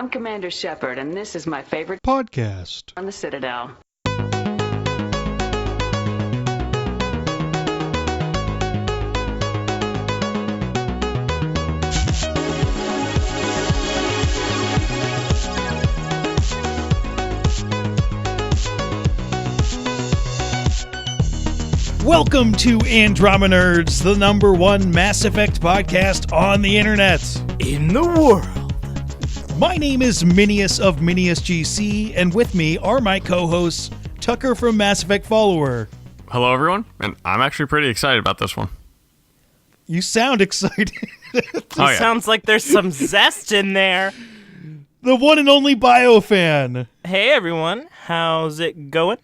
I'm Commander Shepard, and this is my favorite podcast on the Citadel. Welcome to Andromenerds, the #1 Mass Effect podcast on the internet. In the world. My name is Minius of Minius GC, and with me are my co-hosts, Tucker from MassEffectFollower. Hello, everyone, and I'm actually pretty excited about this one. You sound excited. Sounds like there's some zest in there. The one and only BioFan. Hey, everyone. How's it going?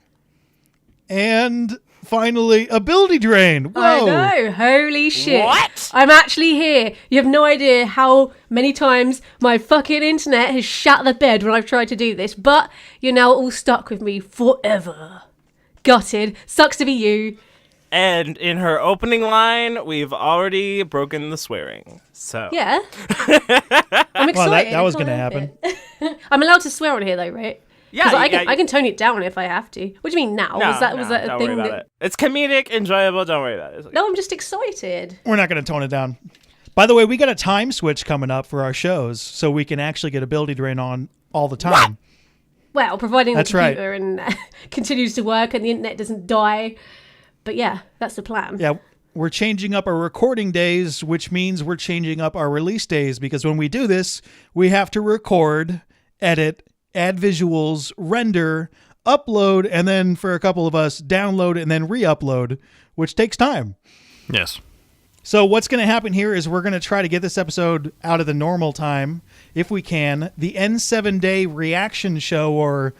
And finally, AbilityDrain. Whoa. I know, holy shit. What? I'm actually here. You have no idea how many times my fucking internet has shut the bed when I've tried to do this, but you're now all stuck with me forever. Gutted. Sucks to be you. And in her opening line, we've already broken the swearing. So Yeah. I'm excited. Well, that was I going to can't happen. help it. I'm allowed to swear on here though, right? Yeah, I can tone it down if I have to. What do you mean now? No, was that a don't thing worry about that... it. It's comedic, enjoyable. Don't worry about it. No, I'm just excited. We're not going to tone it down. By the way, we got a time switch coming up for our shows, so we can actually get AbilityDrain on all the time. Well, providing the That's right. computer and continues to work and the internet doesn't die. But yeah, that's the plan. Yeah, we're changing up our recording days, which means we're changing up our release days, because when we do this, we have to record, edit, add visuals, render, upload, and then for a couple of us, download and then re-upload, which takes time. Yes. So what's going to happen here is we're going to try to get this episode out of the normal time, if we can. The N7-day reaction show, or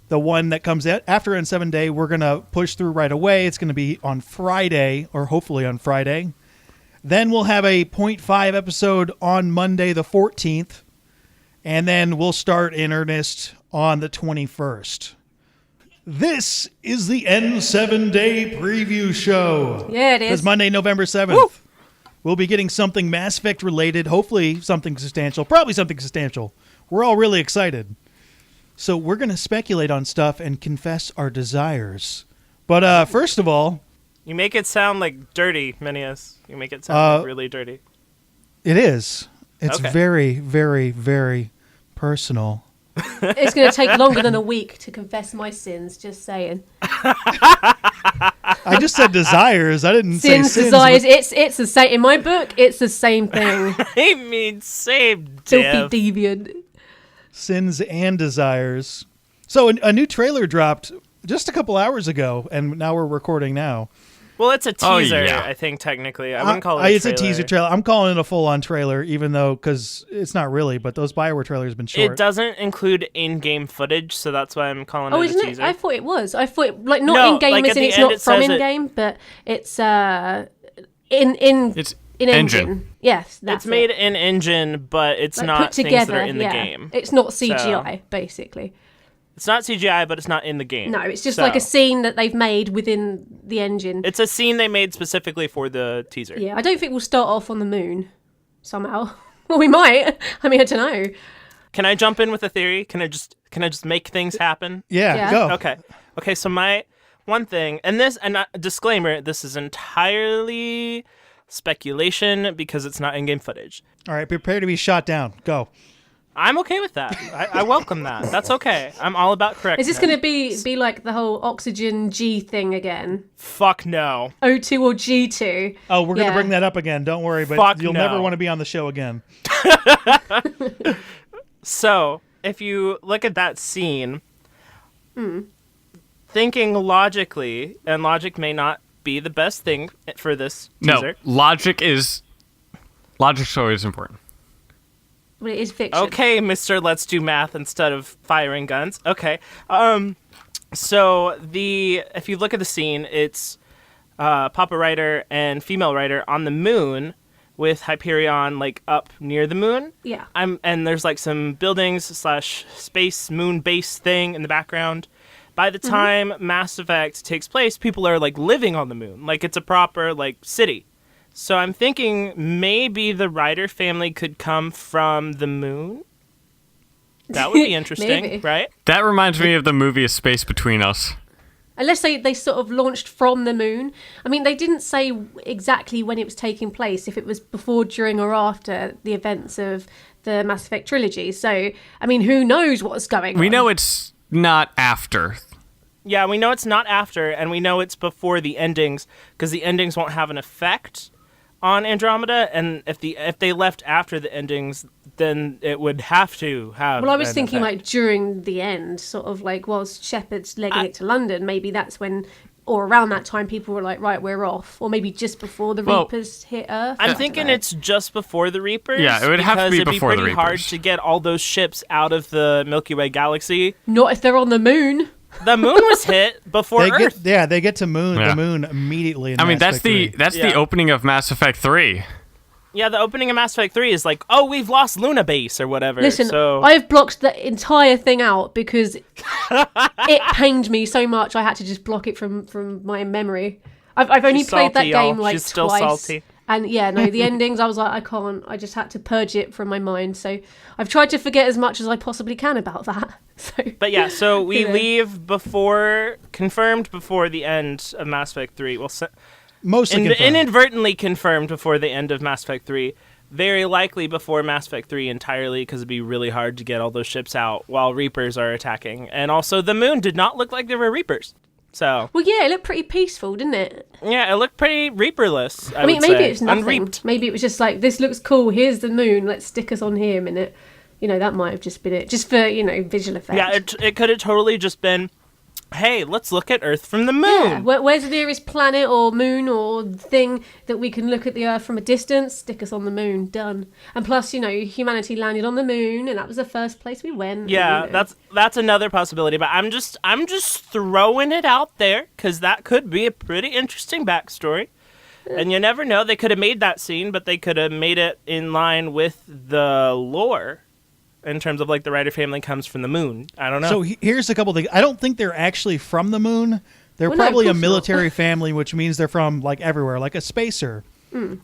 the one that comes after N7-day, we're going to push through right away. It's going to be on Friday, or hopefully on Friday. Then we'll have a 0.5 episode on Monday the 14th. And then we'll start in earnest on the 21st. This is the N7-day preview show. Yeah, it is. It's Monday, November 7th. Woo! We'll be getting something Mass Effect related, hopefully something substantial, probably something substantial. We're all really excited. So we're going to speculate on stuff and confess our desires. But first of all... You make it sound like dirty, Minius. You make it sound like really dirty. It is. It's Okay. very, very, very personal. It's going to take longer than a week to confess my sins, just saying. I just said desires. I didn't say Sins, sins. desires, it's the same. In my book, it's the same thing. I mean, same Filthy div. deviant. Sins and desires. So a new trailer dropped just a couple hours ago, and now we're recording now. Well, it's a Oh, teaser, yeah. I think, technically. I wouldn't call it a It's trailer. a teaser trailer. I'm calling it a full-on trailer, even though, because it's not really, but those BioWare trailers have been short. It doesn't include in-game footage, so that's why I'm calling Oh, it a isn't it? teaser. I thought it was. I thought, like, not No, in-game like, as at in the it's end not it from says it- in-game, but it's It's in engine. Yes, that's It's made it. in engine, but it's Like, not put things together, that are in the yeah. game. It's not CGI, basically. It's not CGI, but it's not in the game. No, it's just So, like a scene that they've made within the engine. It's a scene they made specifically for the teaser. Yeah, I don't think we'll start off on the moon somehow. Well, we might. I mean, I don't know. Can I jump in with a theory? Can I just make things happen? Yeah, Yeah. go. Okay. So my one thing, and disclaimer, this is entirely speculation because it's not in-game footage. All right, prepare to be shot down. Go. I'm okay with that. I welcome that. That's okay. I'm all about correctness. Is this going to be like the whole oxygen G thing again? Fuck no. O2 or G2? Oh, we're going Yeah. to bring that up again. Don't worry, but Fuck you'll no. never want to be on the show again. So, if you look at that scene, thinking logically, and logic may not be the best thing for this teaser. No, logic's always important. Well, it is fiction. Okay, Mr. Let's do math instead of firing guns. Okay. So if you look at the scene, it's Papa Ryder and female Ryder on the moon with Hyperion like up near the moon. Yeah. And there's like some buildings / space moon base thing in the background. By the time Mass Effect takes place, people are like living on the moon. Like it's a proper like city. So I'm thinking maybe the Ryder family could come from the moon. That would be interesting, Maybe. right? That reminds me of the movie A Space Between Us. Unless they sort of launched from the moon. I mean, they didn't say exactly when it was taking place, if it was before, during, or after the events of the Mass Effect trilogy. So, I mean, who knows what's going on? We know it's not after. Yeah, we know it's not after, and we know it's before the endings, because the endings won't have an effect on Andromeda, and if they left after the endings, then it would have to have. Well, I was an thinking effect. like during the end, sort of like whilst Shepard's legging it to London, maybe that's when, or around that time, people were like, right, we're off. Or maybe just before the Well, Reapers hit Earth. I'm I don't thinking know. it's just before the Reapers. Yeah, it would have to be because before the it'd be pretty hard Reapers. to get all those ships out of the Milky Way galaxy. Not if they're on the moon. The moon was hit before Earth. They get to Yeah. the moon immediately. In I mean, Mass that's the Effect 3. Yeah. opening of Mass Effect 3. Yeah, the opening of Mass Effect 3 is like, oh, we've lost Luna Base or whatever. Listen, so I have blocked the entire thing out because it pained me so much. I had to just block it from my memory. I've only She's played that salty, y'all. game like She's still twice. salty. And yeah, no, the endings, I was like, I can't. I just had to purge it from my mind. So I've tried to forget as much as I possibly can about that. So, But yeah, so we You know. leave confirmed before the end of Mass Effect 3. Well, Mostly confirmed. inadvertently confirmed before the end of Mass Effect 3. Very likely before Mass Effect 3 entirely, because it'd be really hard to get all those ships out while Reapers are attacking. And also, the moon did not look like there were Reapers. So, well, yeah, it looked pretty peaceful, didn't it? yeah, it looked pretty Reaperless, I mean, would maybe say. it's nothing. Unreaped. Maybe it was just like, this looks cool. Here's the moon. Let's stick us on here a minute. You know, that might have just been it. Just for, visual effect. Yeah, it could have totally just been, hey, let's look at Earth from the moon. Yeah, where's the nearest planet or moon or thing that we can look at the Earth from a distance? Stick us on the moon. Done. And plus, humanity landed on the moon, and that was the first place we went. Yeah, and, that's another possibility, but I'm just throwing it out there because that could be a pretty interesting backstory, and you never know. They could have made that scene, but they could have made it in line with the lore, in terms of like the Ryder family comes from the moon. I don't know. So here's a couple things. I don't think they're actually from the moon. They're Well, no, of probably a course not. military family, which means they're from like everywhere, like a spacer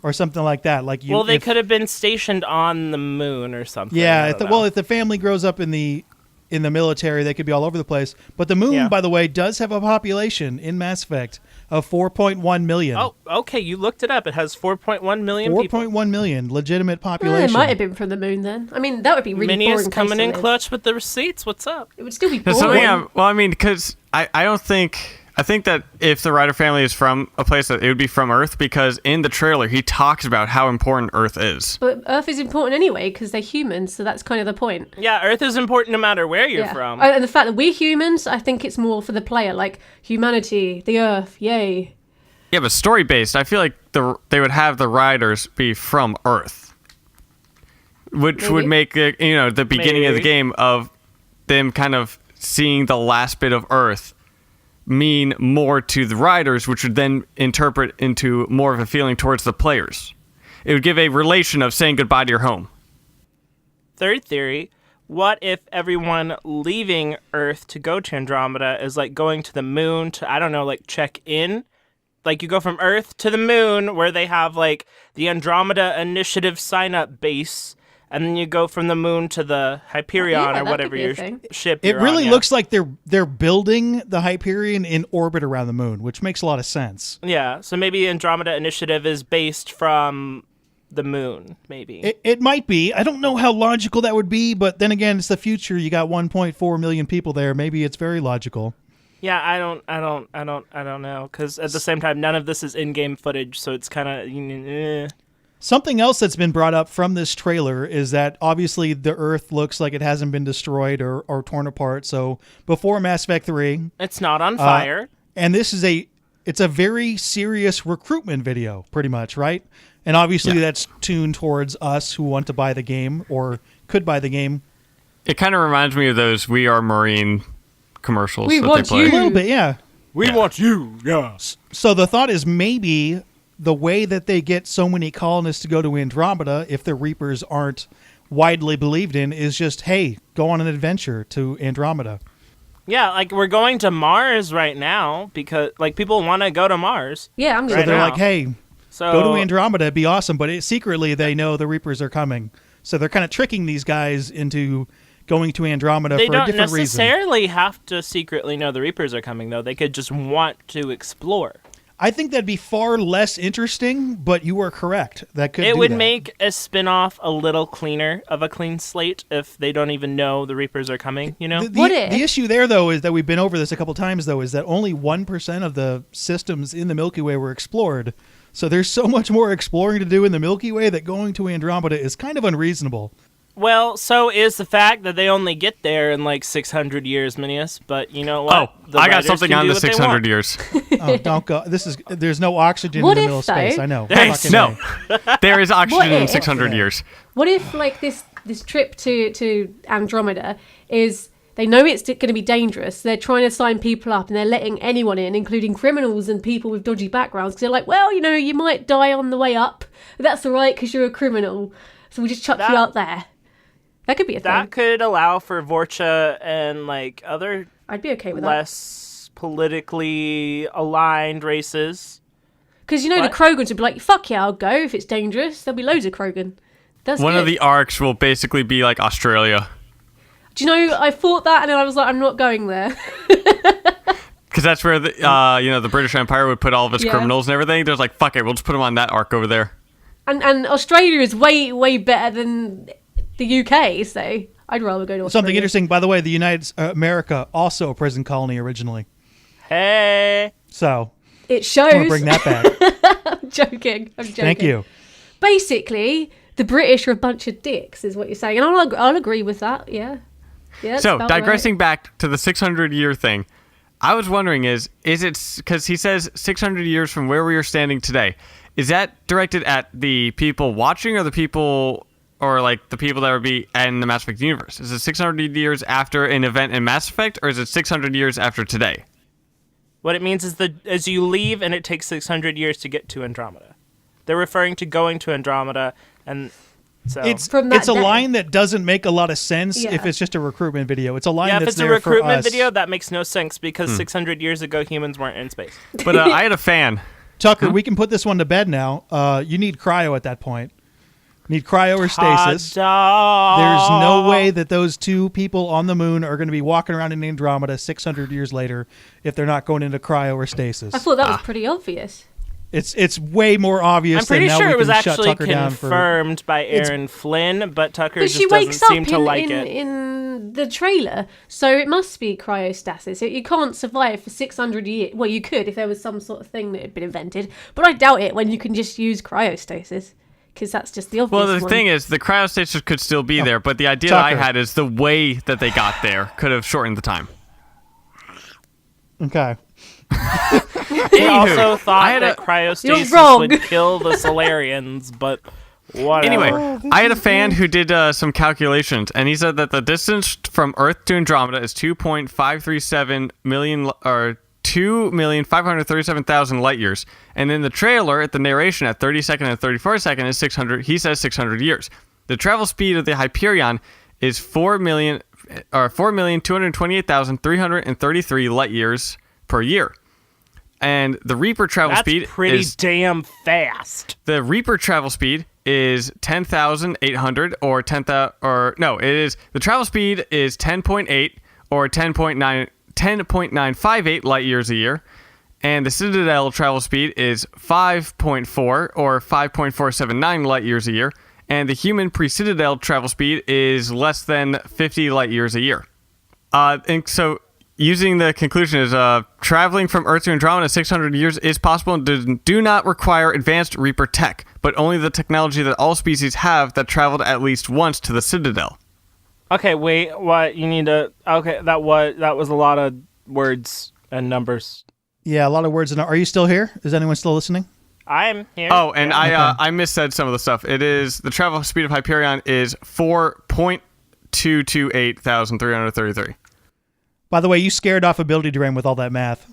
or something like that. Like you. well, they if- could have been stationed on the moon or something. Yeah. I If don't know. if the family grows up in the military, they could be all over the place. But the moon, Yeah. by the way, does have a population in Mass Effect of 4.1 million. Oh, okay, you looked it up. It has 4.1 million people. 4.1 million legitimate Well, population. it might have been from the moon then. I mean, that would be really Minius boring. coming place in to live. clutch with the receipts. What's up? It would still be That's boring. something because I don't think... I think that if the Ryder family is from a place, that it would be from Earth, because in the trailer, he talks about how important Earth is. But Earth is important anyway because they're humans, so that's kind of the point. Yeah, Earth is important no matter where you're Yeah. from. And the fact that we're humans, I think it's more for the player. Like, humanity, the Earth, yay. Yeah, but story-based, I feel like they would have the Riders be from Earth. Which would Maybe. make, the beginning of the Maybe. game of them kind of seeing the last bit of Earth mean more to the Riders, which would then interpret into more of a feeling towards the players. It would give a relation of saying goodbye to your home. Third theory, what if everyone leaving Earth to go to Andromeda is like going to the moon to, I don't know, like check in? Like you go from Earth to the moon where they have like the Andromeda Initiative sign-up base, and then you go from the moon to the Hyperion Yeah, or that whatever could be a your thing. ship It you're really on, yeah. looks like they're building the Hyperion in orbit around the moon, which makes a lot of sense. Yeah, so maybe Andromeda Initiative is based from the moon, maybe. It might be. I don't know how logical that would be, but then again, it's the future. You got 1.4 million people there. Maybe it's very logical. Yeah, I don't know, because at the same time, none of this is in-game footage, so it's kind of. Something else that's been brought up from this trailer is that obviously the Earth looks like it hasn't been destroyed or torn apart. So before Mass Effect 3, It's not on fire. and this is it's a very serious recruitment video, pretty much, right? And obviously that's tuned towards us who want to buy the game or could buy the game. It kind of reminds me of those We Are Marine commercials We that want they play. A little bit, yeah. We want you, yeah. So the thought is maybe the way that they get so many colonists to go to Andromeda, if the Reapers aren't widely believed in, is just, hey, go on an adventure to Andromeda. Yeah, like we're going to Mars right now because like people want to go to Mars. Yeah, I'm So going Right they're now. like, hey, So go to Andromeda, it'd be awesome. But secretly, they know the Reapers are coming. So they're kind of tricking these guys into going to Andromeda They for a don't different reason. necessarily have to secretly know the Reapers are coming, though. They could just want to explore. I think that'd be far less interesting, but you are correct. That could It do would that. make a spin-off a little cleaner of a clean slate if they don't even know the Reapers are coming, you know? The issue there, though, is that we've been over this a couple times, though, is that only 1% of the systems in the Milky Way were explored. So there's so much more exploring to do in the Milky Way that going to Andromeda is kind of unreasonable. Well, so is the fact that they only get there in like 600 years, Minius. But you know what? Oh, The I got writers something can on do the what they 600 want. years. Oh, don't go. There's no oxygen What in the if, middle of space. though? I know. There's Fucking No, A. there is oxygen in if? 600 years. What if, like, this trip to Andromeda is they know it's going to be dangerous. They're trying to sign people up and they're letting anyone in, including criminals and people with dodgy backgrounds. Because they're like, well, you know, you might die on the way up. But that's all right because you're a criminal. So we'll just chuck you out there. That could be a thing. That could allow for Vorcha and like other I'd be okay with that. less politically aligned races. Because, you know, What? the Krogans would be like, fuck yeah, I'll go if it's dangerous. There'll be loads of Krogan. That's One good. of the arcs will basically be like Australia. Do you know, I thought that and then I was like, I'm not going there. Because that's where the the British Empire would put all of its Yeah. criminals and everything. They're like, fuck it, we'll just put them on that arc over there. And Australia is way, way better than the UK, so I'd rather go to Australia. Something interesting, by the way, the United America, also a prison colony originally. Hey, So, It I'm shows. going to bring that back. I'm joking. Thank you. Basically, the British are a bunch of dicks, is what you're saying. And I'll agree with that, yeah. Yeah, that's So, about digressing right. back to the 600-year thing, I was wondering is it, because he says 600 years from where we are standing today, is that directed at the people watching or the people, or like the people that would be in the Mass Effect universe? Is it 600 years after an event in Mass Effect, or is it 600 years after today? what it means is as you leave and it takes 600 years to get to Andromeda. They're referring to going to Andromeda, and so It's From that it's a day. line that doesn't make a lot of sense Yeah. if it's just a recruitment video. It's a line yeah, if that's it's a there for recruitment us. video, that makes no sense because 600 years ago humans weren't in space. But I had a fan. Tucker, we can put this one to bed now. You need cryo at that point. Need cryo or stasis. There's no way that those two people on the moon are going to be walking around in Andromeda 600 years later if they're not going into cryo or stasis. I thought that was pretty obvious. It's way more obvious I'm pretty than now sure we it was can shut actually Tucker down for... confirmed by Aaron Flynn, but Tucker But just she doesn't wakes up seem to like it. in the trailer, so it must be cryostasis. You can't survive for 600 years. Well, you could if there was some sort of thing that had been invented, but I doubt it when you can just use cryostasis, because that's just the obvious Well, the one. thing is, the cryostasis could still be there, but the idea that I Tucker. had is the way that they got there could have shortened the time. Okay. He also I thought had that a- cryostasis You're wrong. would kill the Solarians, but whatever. Anyway, I had a fan who did some calculations, and he said that the distance from Earth to Andromeda is 2.537 million, or 2,537,000 light years. And in the trailer, at the narration at 32nd and 34nd is 600. He says 600 years. The travel speed of the Hyperion is 4,228,333 light years per year. And the Reaper travel that's speed pretty is damn fast. the Reaper travel speed is 10,800 or 10,000 or no, it is the travel speed is 10.8 or 10.958 light years a year, and the Citadel travel speed is 5.4 or 5.479 light years a year, and the human pre-Citadel travel speed is less than 50 light years a year. And so using the conclusion is traveling from Earth to Andromeda 600 years is possible and do not require advanced Reaper tech, but only the technology that all species have that traveled at least once to the Citadel. Okay, wait, what? You need to... Okay, that was a lot of words and numbers. Yeah, a lot of words. Are you still here? Is anyone still listening? I'm here. Oh, and I missaid some of the stuff. It is the travel speed of Hyperion is 4.228,333. By the way, you scared off AbilityDrain with all that math.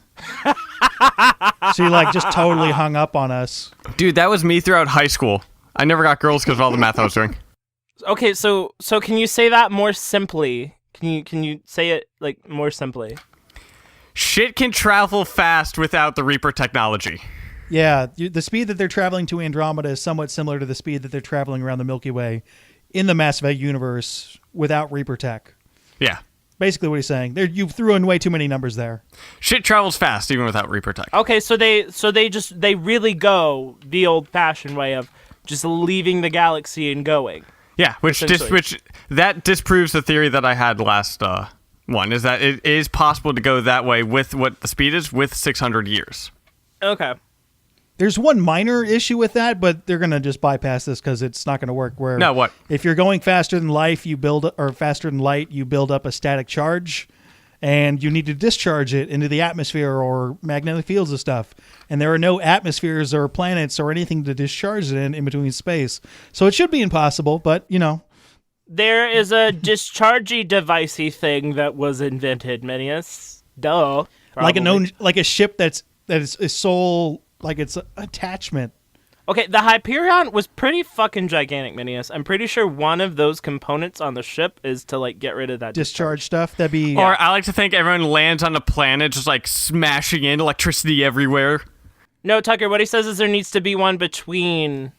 So you just totally hung up on us. Dude, that was me throughout high school. I never got girls because of all the math I was doing. Okay, so can you say that more simply? Can you say it more simply? Shit can travel fast without the Reaper technology. Yeah, the speed that they're traveling to Andromeda is somewhat similar to the speed that they're traveling around the Milky Way in the Mass Effect universe without Reaper tech. Yeah. Basically, what he's saying. There, you threw in way too many numbers there. Shit travels fast even without Reaper tech. Okay, so they really go the old-fashioned way of just leaving the galaxy and going. Yeah, which that disproves the theory that I had last one, is that it is possible to go that way with what the speed is with 600 years. Okay. There's one minor issue with that, but they're gonna just bypass this because it's not gonna work. Where No, what? If you're going faster than light, you build up a static charge, and you need to discharge it into the atmosphere or magnetic fields and stuff. And there are no atmospheres or planets or anything to discharge it in between space. So it should be impossible, but you know. There is a dischargey devicey thing that was invented, Minius. Duh. Probably. Like a ship that is a sole, like it's an attachment. Okay, the Hyperion was pretty fucking gigantic, Minius. I'm pretty sure one of those components on the ship is to, like, get rid of that discharge stuff. That'd be... Or I like to think everyone lands on a planet just, like, smashing in electricity everywhere. No, Tucker, what he says is there needs to be one between.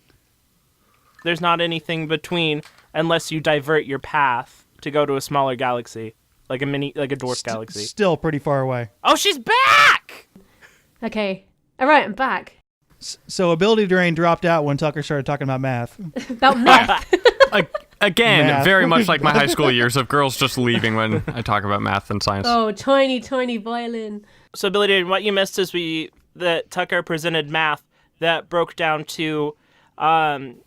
There's not anything between unless you divert your path to go to a smaller galaxy. Like a dwarf galaxy. Still pretty far away. Oh, she's back! Okay. All right, I'm back. So AbilityDrain dropped out when Tucker started talking about math. About meth. Again, Math. very much like my high school years of girls just leaving when I talk about math and science. Oh, tiny, tiny violin. So, AbilityDrain, what you missed is that Tucker presented math that broke down to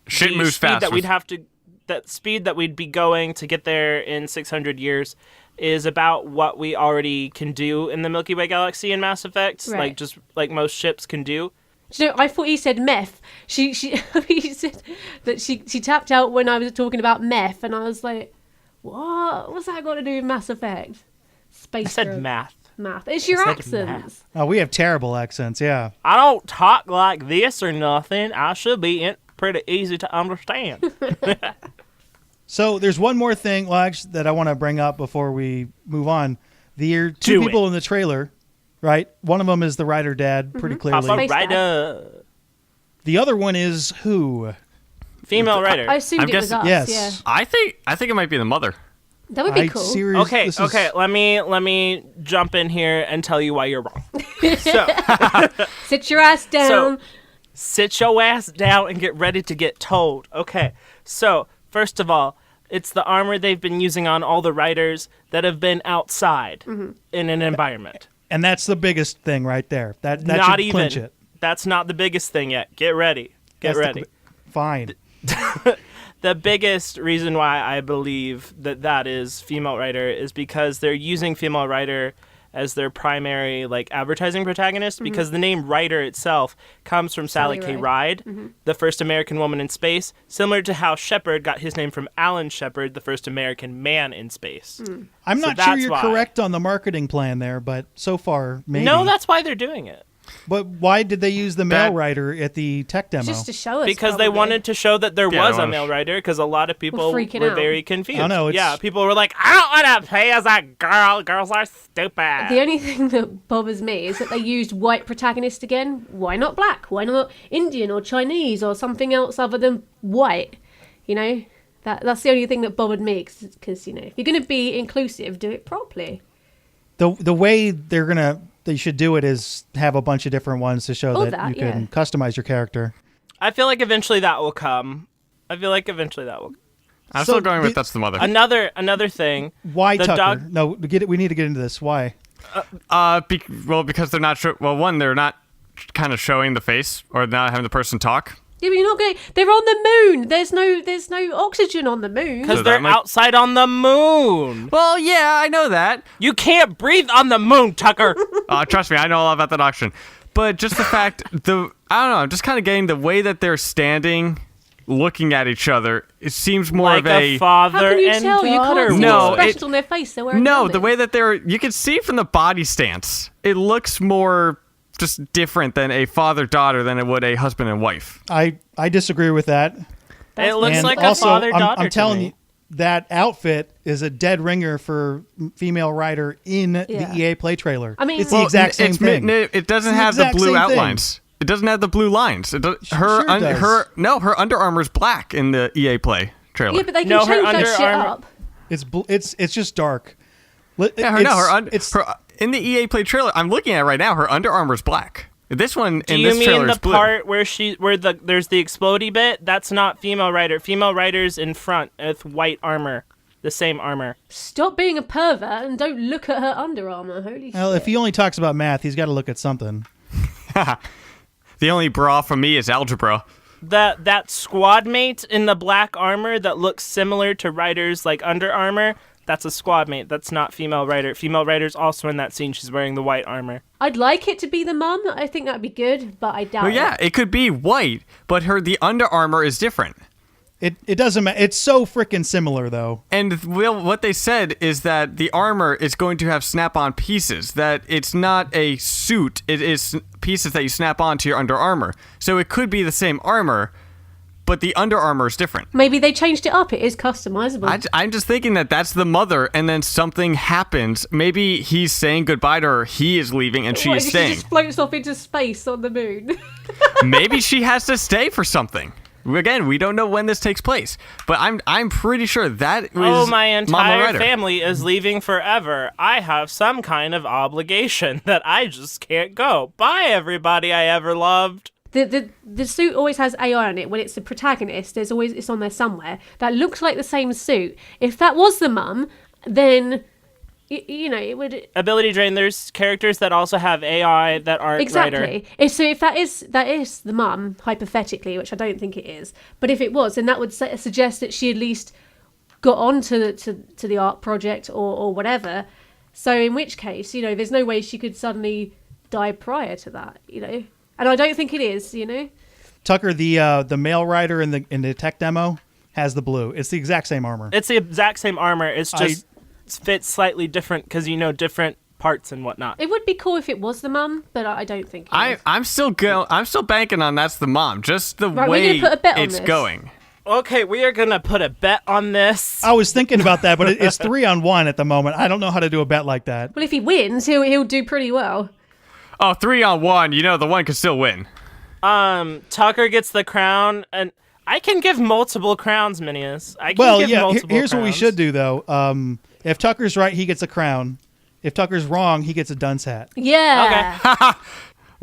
Shit the moves speed fast. that speed that we'd be going to get there in 600 years is about what we already can do in the Milky Way galaxy in Mass Effect, Right. like most ships can do. Do you know, I thought he said meth. He said that she tapped out when I was talking about meth, and I was like, what? What's that got to do with Mass Effect? Space. I said drug. math. Math. It's your I said accents. Oh, we have terrible accents, yeah. I don't talk like this or nothing. I should be pretty easy to understand. So there's one more thing, well, actually, that I want to bring up before we move on. There are two people in the trailer, right? One of them is the writer dad, pretty clearly. Papa Space Rider. The other one is who? Female writer. I assumed I'm it was guessing- us. yes. Yeah. I think it might be the mother. That would be cool. Okay. Let me jump in here and tell you why you're wrong. So, Sit your ass down. sit your ass down and get ready to get told. Okay. So, first of all, it's the armor they've been using on all the writers that have been outside in an environment. And that's the biggest thing right there. That Not should clinch even. it. That's not the biggest thing yet. Get ready. Get That's ready. Fine. The biggest reason why I believe that is female writer is because they're using female writer as their primary advertising protagonist because the name writer itself comes from Sally K. Ride, the first American woman in space, similar to how Shepard got his name from Alan Shepard, the first American man in space. I'm So not sure that's you're why. correct on the marketing plan there, but so far, maybe. No, that's why they're doing it. But why did they use the male That- writer at the tech demo? Just to show us. Because they probably. wanted to show that there Yeah, was they a wanna male writer, because a lot of people We're freaking were out. very confused. I know, it's- Yeah, people were like, I don't want to play as a girl. Girls are stupid. The only thing that bothers me is that they used white protagonist again. Why not black? Why not Indian or Chinese or something else other than white? You know, that's the only thing that bothered me because if you're going to be inclusive, do it properly. The way they should do it is have a bunch of different ones to show that you can customize your character. I feel like eventually that will come. I'm still So going the- with that's the mother. Another thing. Why The Tucker? dog- No, we need to get into this. Why? Because they're not they're not kind of showing the face or not having the person talk. Yeah, but you're not going. They're on the moon. There's no oxygen on the moon. Because So they're that might- outside on the moon. Well, yeah, I know that. You can't breathe on the moon, Tucker. Trust me, I know all about that auction. But just the fact, I don't know, I'm just kind of getting the way that they're standing, looking at each other, it seems more like of a father How can you and tell? You daughter. can't see No, the expression on their face. They're wearing No, helmets. the way that you can see from the body stance, it looks more just different than a father-daughter than it would a husband and wife. I disagree with that. It looks And like also, a father-daughter. I'm telling to you, me. that outfit is a dead ringer for female writer in Yeah. the EA Play trailer. I mean- it's the exact same thing. It doesn't It's the have the exact blue same thing. outlines. It doesn't have the blue lines. It does, Sure does. her Under Armour's black in the EA Play trailer. Yeah, but they can No, her change that Under shit Armour- up. It's just dark. Yeah, in the EA Play trailer, I'm looking at it right now. Her Under Armour's black. This one in this trailer is blue. Do you mean the part where there's the explodey bit? That's not female rider. Female rider's in front with white armor, the same armor. Stop being a pervert and don't look at her Under Armour. Holy Well, shit. if he only talks about math, he's got to look at something. The only bra for me is algebra. That squad mate in the black armor that looks similar to Ryder's like Under Armour, that's a squad mate. That's not female Ryder. Female Ryder's also in that scene. She's wearing the white armor. I'd like it to be the mum. I think that'd be good, but I doubt Well, yeah, it could be white, but the Under Armour is different. It doesn't matter. It's so freaking similar, though. And what they said is that the armor is going to have snap-on pieces, that it's not a suit, it is pieces that you snap on to your Under Armour. So it could be the same armor, but the Under Armour is different. Maybe they changed it up. It is customizable. I'm just thinking that that's the mother, and then something happens. Maybe he's saying goodbye to her, he is leaving, and she What is if staying. She just floats off into space on the moon. Maybe she has to stay for something. Again, we don't know when this takes place, but I'm pretty sure that is Oh, my Mama entire Ryder. family is leaving forever. I have some kind of obligation that I just can't go. Bye, everybody I ever loved. The suit always has AI on it. When it's the protagonist, it's on there somewhere that looks like the same suit. If that was the mum, then it would AbilityDrain, there's characters that also have AI that aren't Ryder. exactly. So if that is the mum, hypothetically, which I don't think it is, but if it was, then that would suggest that she at least got on to the art project or whatever. So in which case, there's no way she could suddenly die prior to that, And I don't think it is, Tucker, the male rider in the tech demo has the blue. It's the exact same armor. It's the exact same armor. It's just fits slightly different because different parts and whatnot. It would be cool if it was the mum, but I don't think it is. I'm still banking on that's the mom. Just the Right, we're way gonna put a bet on it's this. going. Okay, we are gonna put a bet on this. I was thinking about that, but it's 3-on-1 at the moment. I don't know how to do a bet like that. Well, if he wins, he'll do pretty well. Oh, 3-on-1. The one can still win. Tucker gets the crown, and I can give multiple crowns, Minius. Here's what we should do, though. If Tucker's right, he gets a crown. If Tucker's wrong, he gets a dunce hat. Yeah. Okay.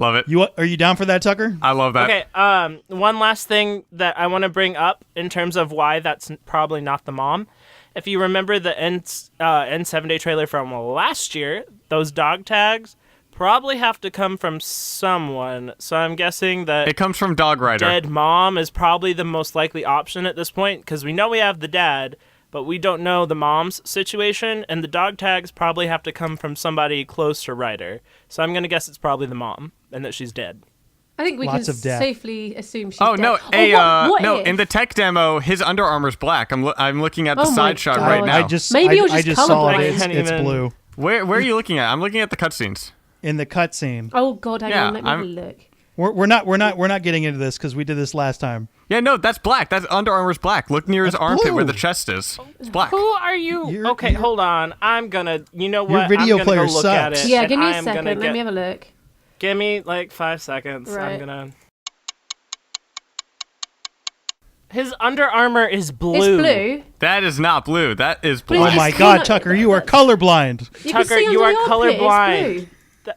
Love it. Are you down for that, Tucker? I love that. Okay, one last thing that I want to bring up in terms of why that's probably not the mom. If you remember the N7-Day trailer from last year, those dog tags probably have to come from someone. So I'm guessing that It comes from Dog Rider. dead mom is probably the most likely option at this point, because we know we have the dad, but we don't know the mom's situation, and the dog tags probably have to come from somebody close to Ryder. So I'm going to guess it's probably the mom, and that she's dead. I think we Lots can of death. safely assume she's Oh dead. no! What No, if? in the tech demo, his Under Armour's black. I'm looking at the Oh my side shot right God. now. Maybe you're I just just saw it. colorblind. It's blue Where are you looking at? I'm looking at the cutscenes. in the cutscene. Oh God, hang Yeah, on, let me have a look. We're not getting into this because we did this last time. Yeah, no, that's black. That's Under Armour's black. Look near his That's armpit blue. where the chest is. It's black. Who are you? You're- Hold on. I'm gonna. You know what? video I'm gonna player go look at sucks. it. Yeah, and give me I a am second. gonna Let me have a look. Give me like 5 seconds. Right. I'm gonna. His Under Armour is blue. It's blue. That is not blue. That is Blue. black. Oh my It's God, kinda- Tucker, you are colorblind. You can Tucker, see you under are the armpit, it's colorblind. blue.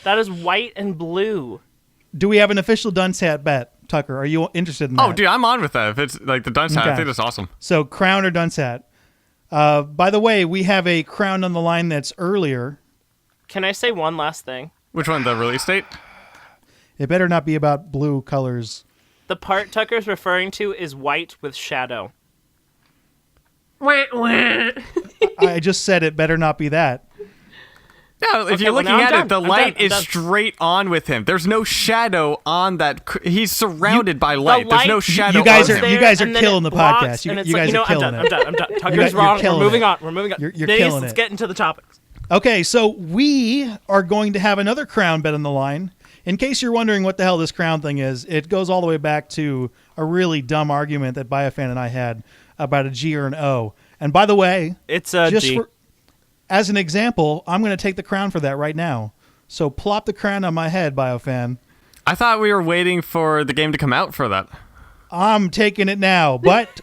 That is white and blue. Do we have an official dunce hat bet, Tucker? Are you interested in that? Oh, dude, I'm on with that. If it's like the dunce hat, I Okay. think that's awesome. So crown or dunce hat. By the way, we have a crown on the line that's earlier. Can I say one last thing? Which one? The release date? It better not be about blue colors. The part Tucker's referring to is white with shadow. Wah, wah. I just said it better not be that. Yeah, if Okay, you're well, looking now at I'm it, the done. I'm light done. I'm is done. straight on with him. There's no shadow on that. He's surrounded by light. There's no light- shadow. You guys on are- him. you guys are and then killing it the blocks, podcast. You and it's guys like, are I'm killing done. it. I'm done. Tucker's you're wrong. We're killing moving it. on. We're moving on. You're Denise, killing let's it. get into the topics. Okay, so we are going to have another crown bet on the line. In case you're wondering what the hell this crown thing is, it goes all the way back to a really dumb argument that BioFan and I had about a G or an O. And by the way, It's a G. as an example, I'm going to take the crown for that right now. So plop the crown on my head, BioFan. I thought we were waiting for the game to come out for that. I'm taking it now, but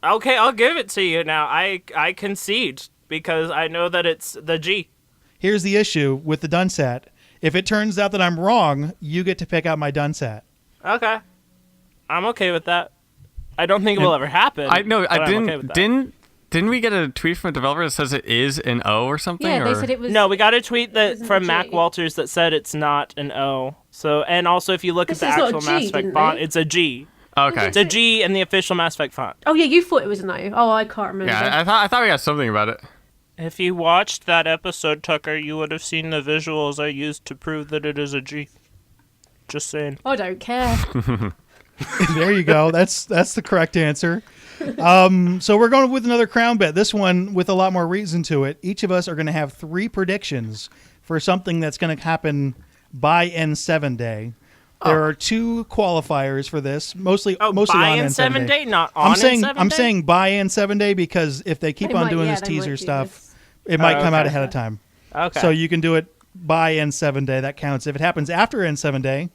Okay, I'll give it to you now. I concede. because I know that it's the G. Here's the issue with the Dunsat. If it turns out that I'm wrong, you get to pick out my Dunsat. Okay. I'm okay with that. I don't think it will ever happen. I know. but I I'm didn't. okay with that. Didn't we get a tweet from a developer that says it is an O or something? Yeah, or? they said it was. No, we got a tweet that Isn't from it Mac G? Walters that said it's not an O. So, and also if you look This at the is not actual a G, Mass Effect didn't font, they? it's a G. Okay. It's a G in the official Mass Effect font. Oh yeah, you thought it was an O. Oh, I can't remember. Yeah, I thought we got something about it. If you watched that episode, Tucker, you would have seen the visuals I used to prove that it is a G. Just saying. I don't care. There you go. That's the correct answer. So we're going with another crown bet. This one with a lot more reason to it. Each of us are going to have 3 predictions for something that's going to happen by N7 day. There are 2 qualifiers for this, mostly Oh, mostly by on N7 N7 day, not on N7 day? I'm saying by N7 day because if they keep They on might- doing yeah, this they might teaser do stuff, this. it might come out okay. ahead of time. Okay. So you can do it by N7 day. That counts. If it happens after N7 day,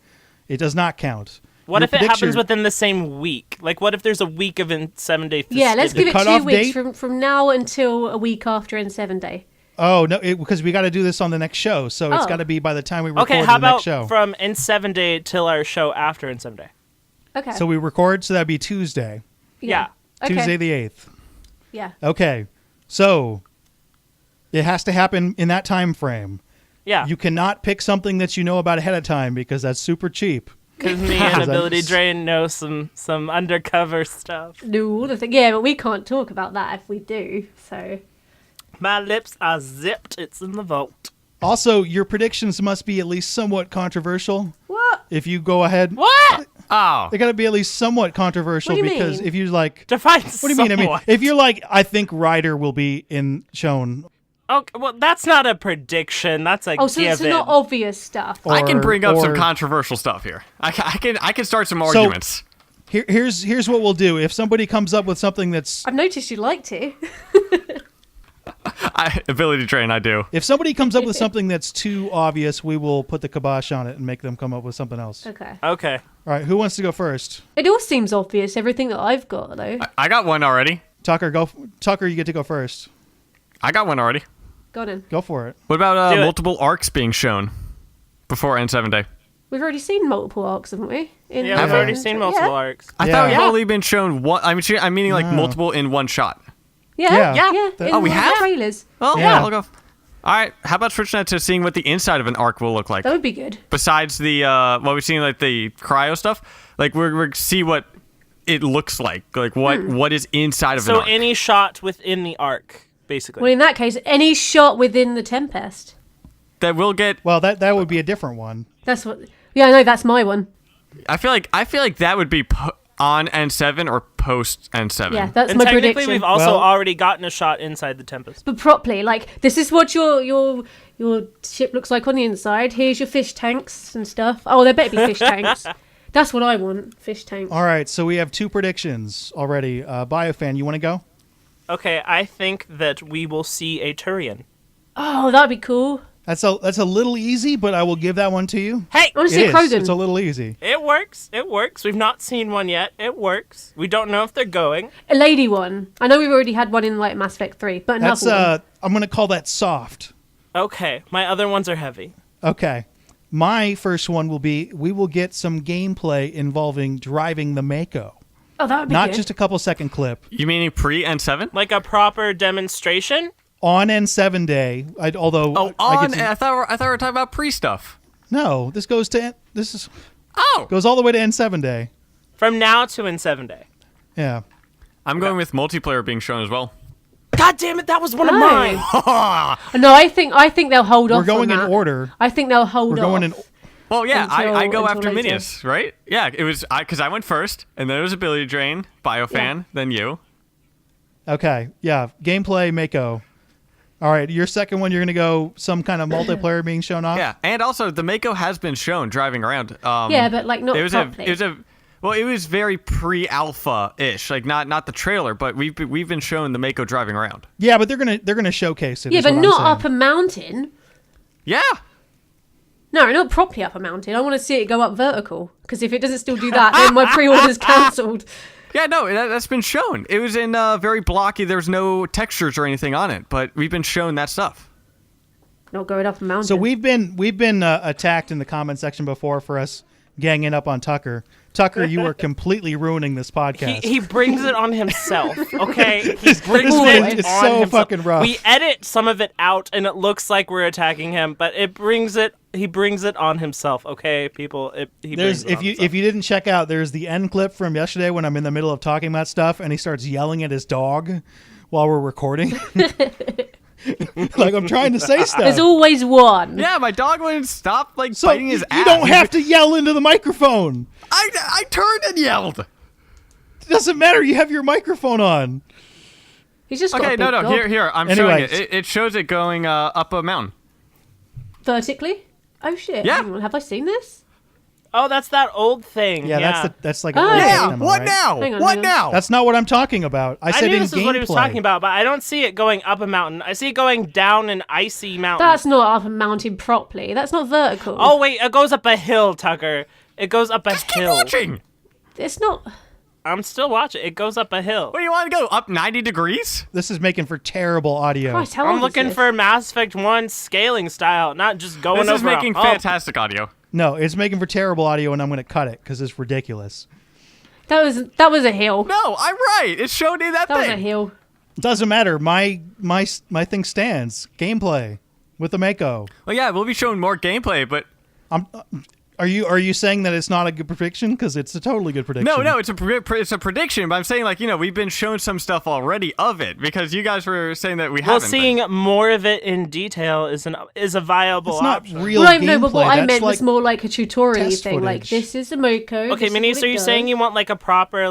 it does not count. What Your if it happens prediction- within the same week? Like, what if there's a week of N7 day festivities? Yeah, let's give it 2 cutoff weeks date? from now until a week after N7 day. Oh no, because we got to do this on the next show, so it's Oh. got to be by the time we record Okay, how the next about show. from N7 day till our show after N7 day? Okay. So we record, so that'd be Tuesday, Yeah. Okay. Tuesday the 8th. Yeah. Okay, so it has to happen in that time frame. Yeah. You cannot pick something that you know about ahead of time because that's super cheap. Because me and Because I'm AbilityDrain know some undercover stuff. Do all the thing. Yeah, but we can't talk about that if we do. So. My lips are zipped. It's in the vault. Also, your predictions must be at least somewhat controversial. What? If you go ahead, What? Oh. they got to be at least somewhat controversial What do you because mean? if you like, Define what do you mean? I mean, somewhat. if you're like, I think Ryder will be shown. Okay, well, that's not a prediction. That's a Oh, so given. it's not obvious stuff. I can bring up some or- controversial stuff here. I can start some arguments. Here's what we'll do. If somebody comes up with something that's I've noticed you like to. AbilityDrain, I do. if somebody comes up with something that's too obvious, we will put the kibosh on it and make them come up with something else. Okay. Okay. All right, who wants to go first? It all seems obvious, everything that I've got, though. I got one already. Tucker, go. Tucker, you get to go first. I got one already. Go on in. Go for it. What about Do it. multiple arcs being shown before N7 day? We've already seen multiple arcs, haven't we? In Yeah, we've Yeah. already seen multiple yeah. arcs. I Yeah. thought we've Yeah. only been shown one. I'm meaning like No. multiple in one shot. Yeah, Yeah. yeah. That- in Oh, we the have? trailers. Oh, Yeah. yeah. I'll go. All right. How about switching that to seeing what the inside of an arc will look like? That would be good. Besides the what we've seen, like the cryo stuff, like we're see what it looks like what is inside of an So arc. any shot within the arc, basically. Well, in that case, any shot within the Tempest. that will get. Well, that would be a different one. That's what. Yeah, I know. That's my one. I feel like that would be on N7 or post N7. Yeah, that's and my technically, prediction. we've also Well- already gotten a shot inside the Tempest. But properly, like this is what your ship looks like on the inside. Here's your fish tanks and stuff. Oh, there better be fish tanks. That's what I want. Fish tanks. All right, so we have 2 predictions already. BioFan, you want to go? Okay, I think that we will see a Turian. Oh, that'd be cool. That's a little easy, but I will give that one to you. Hey, I want to It see is. Krogan. It's a little easy. it works. It works. We've not seen one yet. It works. We don't know if they're going. A lady one. I know we've already had one in like Mass Effect 3, but another That's one. I'm going to call that soft. Okay, my other ones are heavy. Okay. My first one will be we will get some gameplay involving driving the Mako. Oh, that would be Not good. just a couple second clip. You meaning pre N7? Like a proper demonstration? On N7 day, although Oh, I on. get to- I thought we were talking about pre stuff. no, this goes Oh, goes all the way to N7 day. From now to N7 day. Yeah. I'm going with multiplayer being shown as well. God damn it, that was one of Oh. mine. No, I think they'll hold off. We're going on in that. order. I think they'll hold We're off. going in Well, yeah, I go Until after later. Minius, right? Yeah, it was because I went first, and then it was AbilityDrain, BioFan, Yeah. then you. Okay. Yeah, gameplay Mako. All right, your second one you're going to go some kind of multiplayer being shown off? Yeah, and also the Mako has been shown driving around. Yeah, but like not it was properly. it was very pre-alpha-ish, like not the trailer, but we've been shown the Mako driving around. Yeah, but they're going to showcase it. Yeah, is but what I'm not saying. up a mountain. Yeah, No, not properly up a mountain. I want to see it go up vertical. Because if it doesn't still do that, then my pre-order's cancelled. Yeah, no, that's been shown. It was in very blocky. There's no textures or anything on it, but we've been shown that stuff. Not going up a mountain. So we've been attacked in the comment section before for us ganging up on Tucker. Tucker, you are completely ruining this podcast. He brings it on himself, okay? He brings It's on so himself. fucking rough. We edit some of it out, and it looks like we're attacking him, but he brings it on himself, okay, people? He brings it on himself. If you didn't check out, there's the end clip from yesterday when I'm in the middle of talking about stuff, and he starts yelling at his dog while we're recording. Like I'm trying to say stuff. There's always one. Yeah, my dog wouldn't stop biting his ass. You don't have to yell into the microphone. I turned and yelled. It doesn't matter. You have your microphone on. He's just got Okay, a big no. dog. Here. I'm showing it. It shows it going up a mountain. Vertically? Oh shit. Yeah. Hang on, have I seen this? Oh, that's that old thing. Yeah, that's like Oh. a Yeah, demo, what right? now? Hang on, What hang on. now? That's not what I'm talking about. I said knew in this is gameplay. what he was talking about, but I don't see it going up a mountain. I see it going down an icy mountain. That's not up a mountain properly. That's not vertical. Oh, wait, it goes up a hill, Tucker. It goes up a Keep hill. watching. It's not. I'm still watching. It goes up a hill. Where do you want to go? Up 90 degrees? This is making for terrible audio. Christ, how I'm old is looking this? for Mass Effect 1 scaling style, not just going This over is making a hump. fantastic audio. No, it's making for terrible audio, and I'm going to cut it because it's ridiculous. That was a hill. No, I'm right. It showed you that That was thing. a hill. Doesn't matter. My thing stands. Gameplay with the Mako. Well, yeah, we'll be showing more gameplay, but Are you saying that it's not a good prediction? Because it's a totally good prediction. no, it's a prediction. But I'm saying we've been shown some stuff already of it because you guys were saying that we Well, haven't. seeing more of it in detail is a viable It's not option. real Well, gameplay. no, but what I That's meant like was more like a tutorial test thing. Like, footage. this is the Mako. Okay, Minius, so are you saying you want like a proper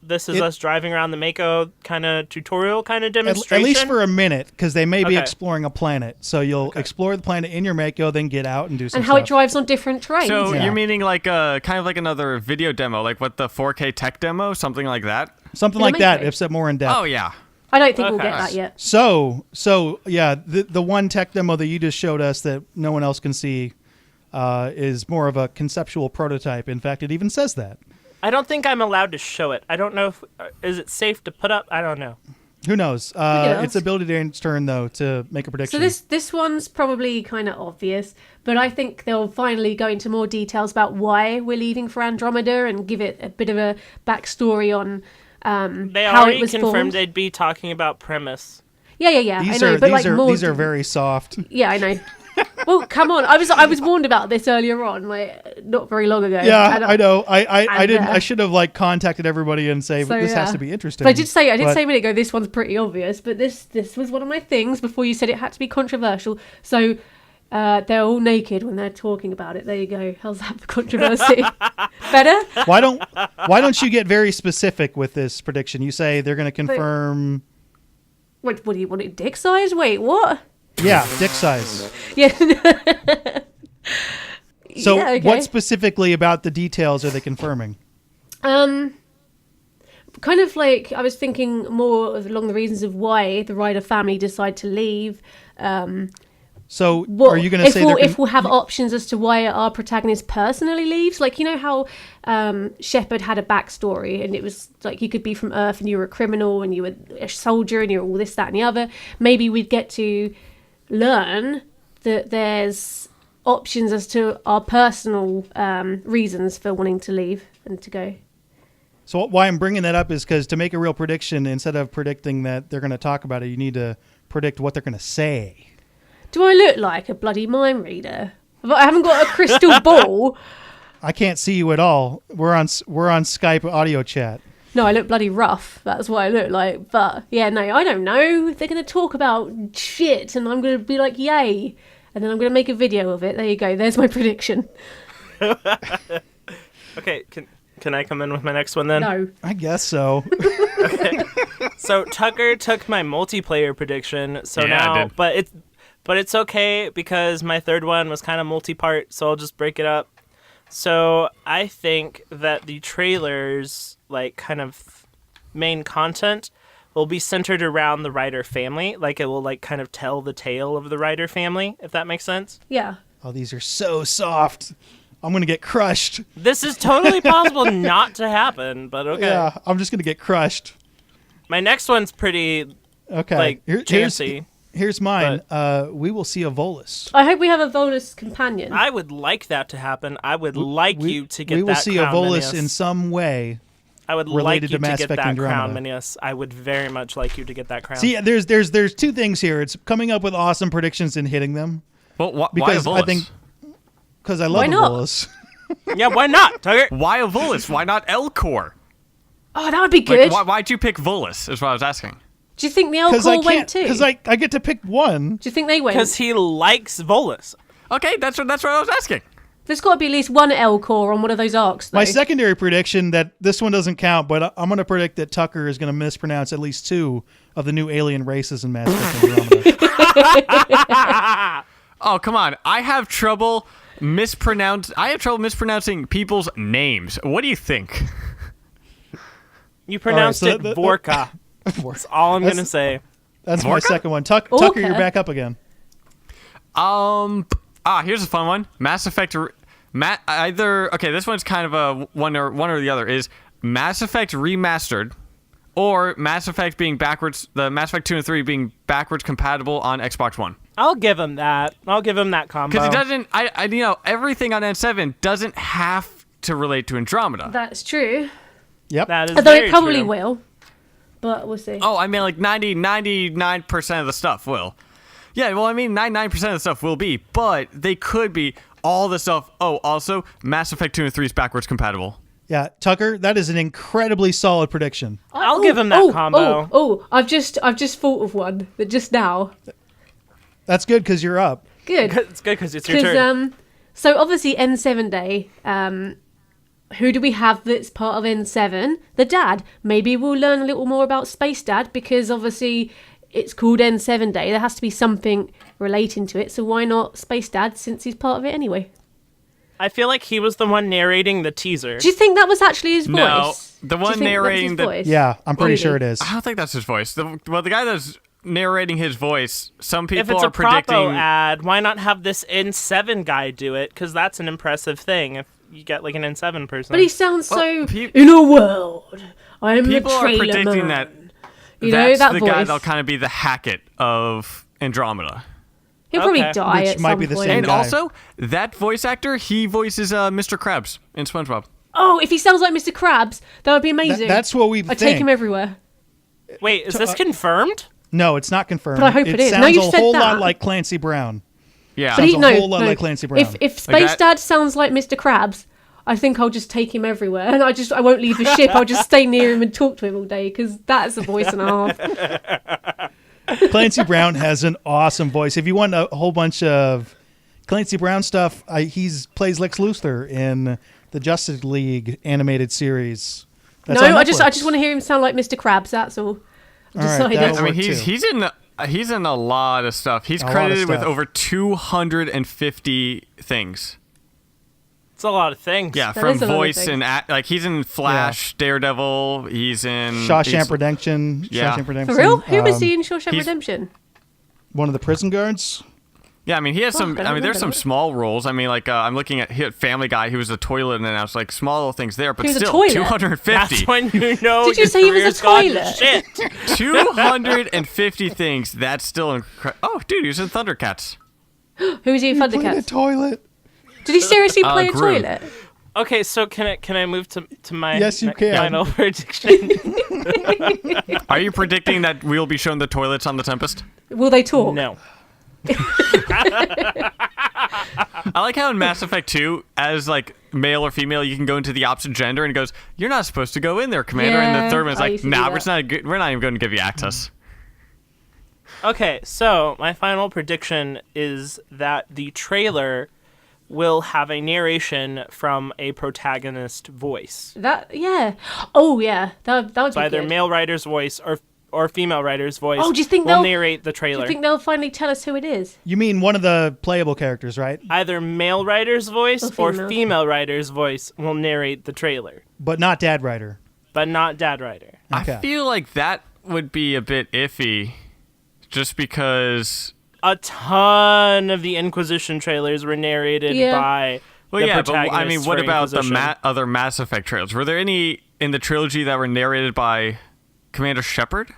this is It- us driving around the Mako kind of tutorial kind of at demonstration? least for a minute, because they may be Okay. exploring a planet. So you'll explore the planet in your Mako, then get out and do some And how stuff. it drives on different trains. So Yeah. you're meaning kind of like another video demo, like what the 4K tech demo, something like that? Something Yeah, like that, maybe. except more in depth. Oh yeah. I don't think we'll Okay. get that yet. So yeah, the one tech demo that you just showed us that no one else can see is more of a conceptual prototype. In fact, it even says that. I don't think I'm allowed to show it. I don't know if is it safe to put up. I don't know. Who knows? can It's ask. AbilityDrain's turn though to make a prediction. So this one's probably kind of obvious, but I think they'll finally go into more details about why we're leaving for Andromeda and give it a bit of a backstory on They how already it was confirmed formed. they'd be talking about premise. Yeah. these I know, are but these like are more. these are very soft. Yeah, I know. Well, come on. I was warned about this earlier on, like not very long ago. Yeah, And I know. I and, didn't. I should have contacted everybody and say So, this has yeah. to be interesting. But I did say But- a minute ago this one's pretty obvious, but this was one of my things before you said it had to be controversial. So they're all naked when they're talking about it. There you go. How's that for controversy? Better? Why don't you get very specific with this prediction? You say they're going to confirm. What do you want it? Dick size? Wait, what? Yeah, dick size. Yeah. So, Yeah, okay. what specifically about the details are they confirming? Kind of like I was thinking more along the reasons of why the Ryder family decide to leave. So, What, are you going to say if we'll have options as to why our protagonist personally leaves? Like, you know how Shepard had a backstory and it was like you could be from Earth and you were a criminal and you were a soldier and you were all this, that and the other. Maybe we'd get to learn that there's options as to our personal reasons for wanting to leave and to go. So why I'm bringing that up is because to make a real prediction, instead of predicting that they're going to talk about it, you need to predict what they're going to say. Do I look like a bloody mind reader? I haven't got a crystal ball. I can't see you at all. We're on Skype audio chat. No, I look bloody rough. That's what I look like. But yeah, no, I don't know. They're going to talk about shit and I'm going to be like, yay. And then I'm going to make a video of it. There you go. There's my prediction. Okay, can I come in with my next one then? No. I guess so. So Tucker took my multiplayer prediction. So Yeah, I now, did. but it's okay because my third one was kind of multi-part, so I'll just break it up. So I think that the trailers, like kind of main content, will be centered around the Ryder family. Like it will like kind of tell the tale of the Ryder family, if that makes sense. Yeah. Oh, these are so soft. I'm going to get crushed. This is totally possible not to happen, but okay. Yeah, I'm just going to get crushed. My next one's pretty, Okay. like, Here's chancy. mine. We will see a Volus. I hope we have a Volus companion. I would like that to happen. I would like you to get that crown, We will see a Volus Minius. in some way. I would like related you to to Mass get Effect that crown, Andromeda. Minius. I would very much like you to get that crown. See, there's two things here. It's coming up with awesome predictions and hitting them. Well, why a Because Volus? I think because I love Why the not? Volus. Yeah, why not, Tucker? Why a Volus? Why not Elcor? Oh, that would be good. Why'd you pick Volus? Is what I was asking. Do you think the Because I Elcor went can't. too? Because I get to pick one. Do you think they went? Because he likes Volus. Okay, that's what I was asking. There's got to be at least one Elcor on one of those arcs, though. My secondary prediction that this one doesn't count, but I'm going to predict that Tucker is going to mispronounce at least 2 of the new alien races in Mass Effect Andromeda. Oh, come on. I have trouble mispronouncing people's names. What do you think? You pronounced so it Vorka. That's all I'm going to say. That's my Vorka? second one. Tucker, Orca. you're back up again. Here's a fun one. Mass Effect this one's kind of a one or the other is Mass Effect Remastered or Mass Effect being backwards, the Mass Effect 2 and 3 being backwards compatible on Xbox One. I'll give him that. I'll give him that combo. Because it doesn't, everything on N7 doesn't have to relate to Andromeda. That's true. Yep. That is Although very it probably true. will. But we'll see. Oh, I mean, like 99% of the stuff will. Yeah, well, I mean, 99% of the stuff will be, but they could be all the stuff. Oh, also, Mass Effect 2 and 3 is backwards compatible. Yeah, Tucker, that is an incredibly solid prediction. I'll give him that combo. I've just thought of one that just now. That's good because you're up. Good. It's good because it's your turn. So obviously N7 Day, who do we have that's part of N7? The dad. Maybe we'll learn a little more about Space Dad because obviously it's called N7 Day. There has to be something relating to it. So why not Space Dad since he's part of it anyway? I feel like he was the one narrating the teaser. Do you think that was actually his voice? No, the Do you one think that's his narrating the- voice? Yeah, I'm pretty sure it is. I don't think that's his voice. The guy that's narrating his voice, some people If it's are a predicting. Propo ad, why not have this N7 guy do it? Because that's an impressive thing if you get like an N7 person. But he sounds so pe- in a world. I am the People are trailer predicting man. that You know, that's that the voice. guy that'll kind of be the Hackett of Andromeda. He'll probably Okay. die Which at might some be the point. same And guy. also, that voice actor, he voices Mr. Krabs in SpongeBob. Oh, if he sounds like Mr. Krabs, that would be amazing. That's what we I think. take him everywhere. Wait, is this confirmed? No, it's not confirmed. But I hope it is. sounds Now you've a said whole that. lot like Clancy Brown. Yeah. But Sounds a whole lot like Clancy Brown. If Space that- Dad sounds like Mr. Krabs, I think I'll just take him everywhere, and I won't leave the ship. I'll just stay near him and talk to him all day because that's a voice and a half. Clancy Brown has an awesome voice. If you want a whole bunch of Clancy Brown stuff, he's plays Lex Luthor in the Justice League animated series. That's No, on I just Netflix. want to hear him sound like Mr. Krabs. That's all. I've All right, decided. that'll I mean, work too. he's in a lot of stuff. He's A lot of credited with stuff. over 250 things. It's a lot of things. Yeah, That from is a lot of voice things. and like he's in Flash, Daredevil. He's in Shawshank Redemption. Yeah. Shawshank Redemption. For real? Who was he in he's- Shawshank Redemption? One of the prison guards. Yeah, I mean, he has some. I don't I mean, there's remember some that. small roles. I mean, like I'm looking at Family Guy. He was a toilet, and then I was like small little things there, but He was a still toilet? 250. That's when you know Did you your say he was a career's gone to toilet? Shit. 250 things. That's still incredible. Oh, dude, he was in Thundercats. Who was he in Played a Thundercats? toilet. Did he seriously play a Groom. toilet? Okay, so can I move to my Yes, you can. final prediction? Are you predicting that we'll be shown the toilets on the Tempest? Will they talk? No. I like how in Mass Effect 2, as like male or female, you can go into the opposite gender, and it goes, "You're not supposed to go in there, Commander." and Yeah, the third one's I like, used to do "Nah, that. we're not even going to give you access." Okay, so my final prediction is that the trailer will have a narration from a protagonist voice. Yeah. Oh yeah. That would So be either good. male writer's voice or female writer's voice Oh, do you think will they'll- narrate the Do trailer. you think they'll finally tell us who it is? You mean one of the playable characters, right? Either male writer's voice Or or female. female writer's voice will narrate the trailer, But not Dad Writer. but not dad writer. Okay. I feel like that would be a bit iffy, just because. A ton of the Inquisition trailers were narrated Yeah. by Well, the yeah, but I mean, protagonists what for about the Inquisition. other Mass Effect trailers? Were there any in the trilogy that were narrated by Commander Shepard?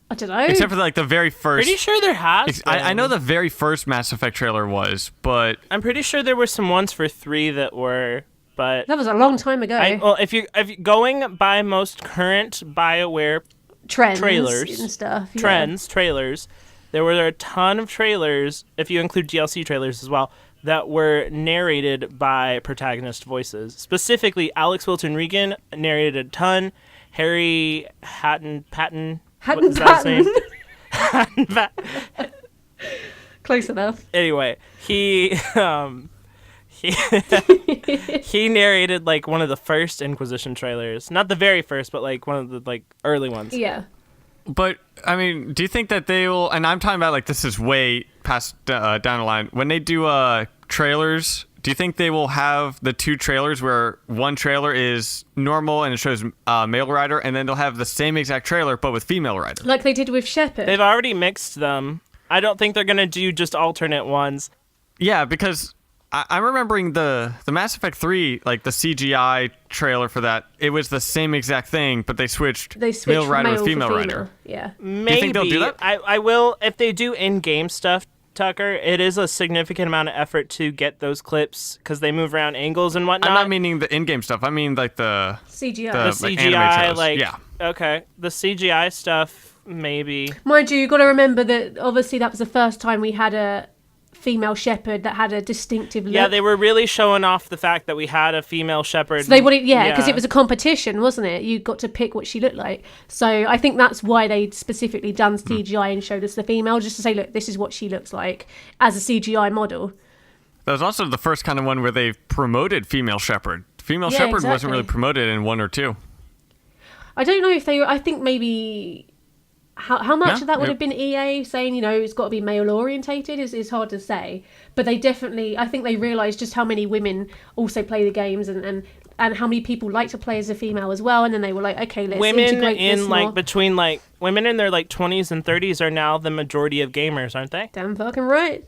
I don't know. Except for like the very first. Pretty sure there has. I know been. the very first Mass Effect trailer was, but I'm pretty sure there were some ones for 3 that were, but That was a long time ago. if you going by most current BioWare Trends trailers and stuff. Yeah. trailers, there were a ton of trailers, if you include DLC trailers as well, that were narrated by protagonist voices. Specifically, Alex Wilton Regan narrated a ton. Harry Patton. What is that his name? Hatton Patton. Close enough. Anyway, he he narrated like one of the first Inquisition trailers. Not the very first, but like one of the like early ones. Yeah. But I mean, do you think that they will? And I'm talking about like this is way past down the line. When they do trailers, do you think they will have the 2 trailers where one trailer is normal and it shows male rider, and then they'll have the same exact trailer but with female rider? Like they did with Shepard. They've already mixed them. I don't think they're gonna do just alternate ones. Yeah, because I'm remembering the Mass Effect 3, like the CGI trailer for that. It was the same exact thing, but they switched They switched male from rider male with for female rider. Yeah. Maybe think they'll do that? I will if they do in-game stuff. Tucker, it is a significant amount of effort to get those clips because they move around angles and whatnot. I'm not meaning the in-game stuff. I mean like the CGI. the like, anime CGI, trailers. like yeah. okay, the CGI stuff maybe. Mind you, you've got to remember that obviously that was the first time we had a female Shepard that had a distinctive look. Yeah, they were really showing off the fact that we had a female Shepherd. So they wanted, because it was a competition, wasn't it? You got to pick what she looked like. So I think that's why they specifically done CGI and showed us the female, just to say, look, this is what she looks like as a CGI model. That was also the first kind of one where they promoted female Shepherd. Female Yeah, Shepherd wasn't exactly. really promoted in 1 or 2. I don't know if they. I think maybe. How much No, of that would yeah. have been EA saying, it's got to be male orientated is hard to say. But they definitely, I think they realised just how many women also play the games and how many people like to play as a female as well. And then they were like, okay, let's women integrate this in more. like between like women in their like 20s and 30s are now the majority of gamers, aren't they? Damn fucking right.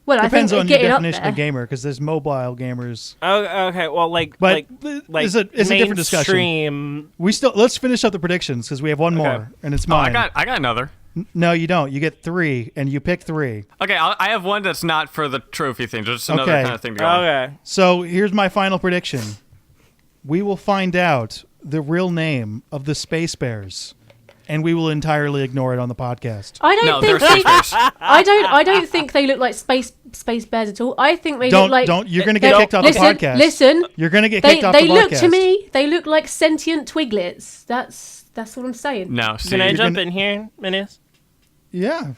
Well, Depends I think on your getting up definition there. of gamer, because there's mobile gamers. Oh, okay. Well, But like it's a different discussion. mainstream. Let's finish up the predictions because we have one more, and it's Oh, mine. I got another. No, you don't. You get 3, and you pick 3. Okay, I have one that's not for the trophy thing, just another Okay. kind of thing to go on. Okay. So here's my final prediction. We will find out the real name of the Space Bears, and we will entirely ignore it on the podcast. I don't No, think they're they. space bears. I don't think they look like space bears at all. I think they look like. You're going to get kicked off the podcast. Listen. You're going to get They kicked off they the look podcast. to me. They look like sentient twiglets. That's what I'm saying. No, see, Can I jump gonna- in here, Minius? Yeah.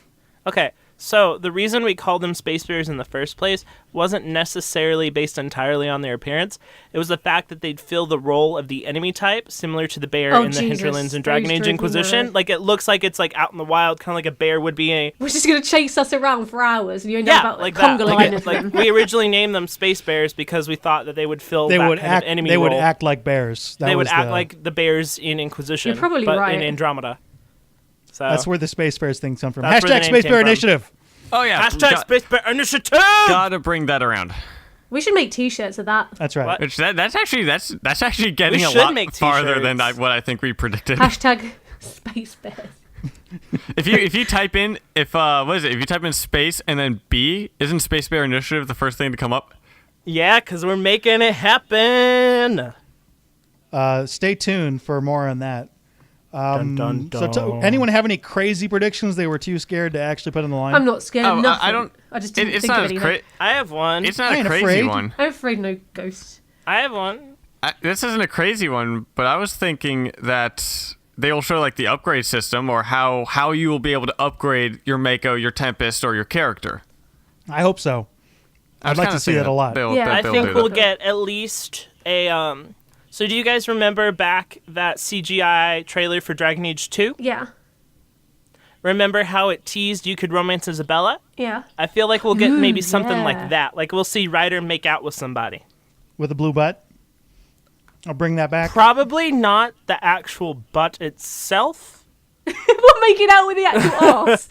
Okay. So the reason we called them space bears in the first place wasn't necessarily based entirely on their appearance. It was the fact that they'd fill the role of the enemy type, similar to the bear Oh, in the Jesus. Hinterlands and Dragon Those Age drove me Inquisition. mad. Like it looks like it's like out in the wild, kind of like a bear would be a. We're just gonna chase us around for hours, and you end up Yeah, about like a conga that. line of Like them. we originally named them space bears because we thought that they would fill They that would kind act. of enemy They would role. act like bears. That They would was act the- like the bears in Inquisition. You're probably but right. in Andromeda. So That's where the Space Bears thing comes from. That's where the Hashtag name Space came Bear from. Initiative. oh yeah, hashtag space bear initiative. gotta bring that around. We should make T-shirts of that. That's right. What? Which that's actually getting We a should lot make farther than t-shirts. what I think we predicted. Hashtag space bears. if you type in what is it? If you type in space and then B, isn't Space Bear Initiative the first thing to come up? Yeah, because we're making it happen. Stay tuned for more on that. Dun, dun, So dun. anyone have any crazy predictions they were too scared to actually put on the line? I'm not scared Oh, of nothing. I don't. I just didn't It's think of not as anything. crazy. I have one. It's not I a ain't crazy afraid. one. I'm afraid no ghosts. I have one. This isn't a crazy one, but I was thinking that they'll show like the upgrade system or how you will be able to upgrade your Mako, your Tempest, or your character. I hope so. I'd like to see that a lot. Yeah, I think do we'll that. get at least a. So do you guys remember back that CGI trailer for Dragon Age 2? Yeah. Remember how it teased you could romance Isabella? Yeah. I feel like we'll get maybe something yeah. like that. Like we'll see Ryder make out with somebody. With a blue butt. I'll bring that back. Probably not the actual butt itself. We'll make it out with the actual arse.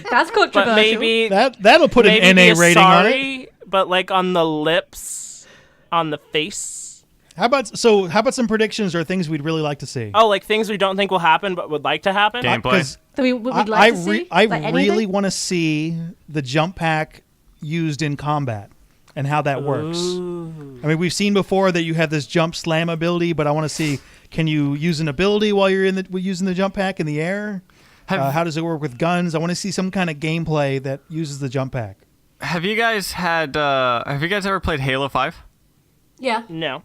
That's controversial. But maybe That'll put an maybe NA the rating on it. Asari but like on the lips, on the face. How about some predictions or things we'd really like to see? Oh, like things we don't think will happen but would like to happen? Gameplay. So we'd like to see? I Like really anything? want to see the jump pack used in combat and how that works. I mean, we've seen before that you have this jump slam ability, but I want to see, can you use an ability while you're using the jump pack in the air? How does it work with guns? I want to see some kind of gameplay that uses the jump pack. Have you guys ever played Halo 5? Yeah. No.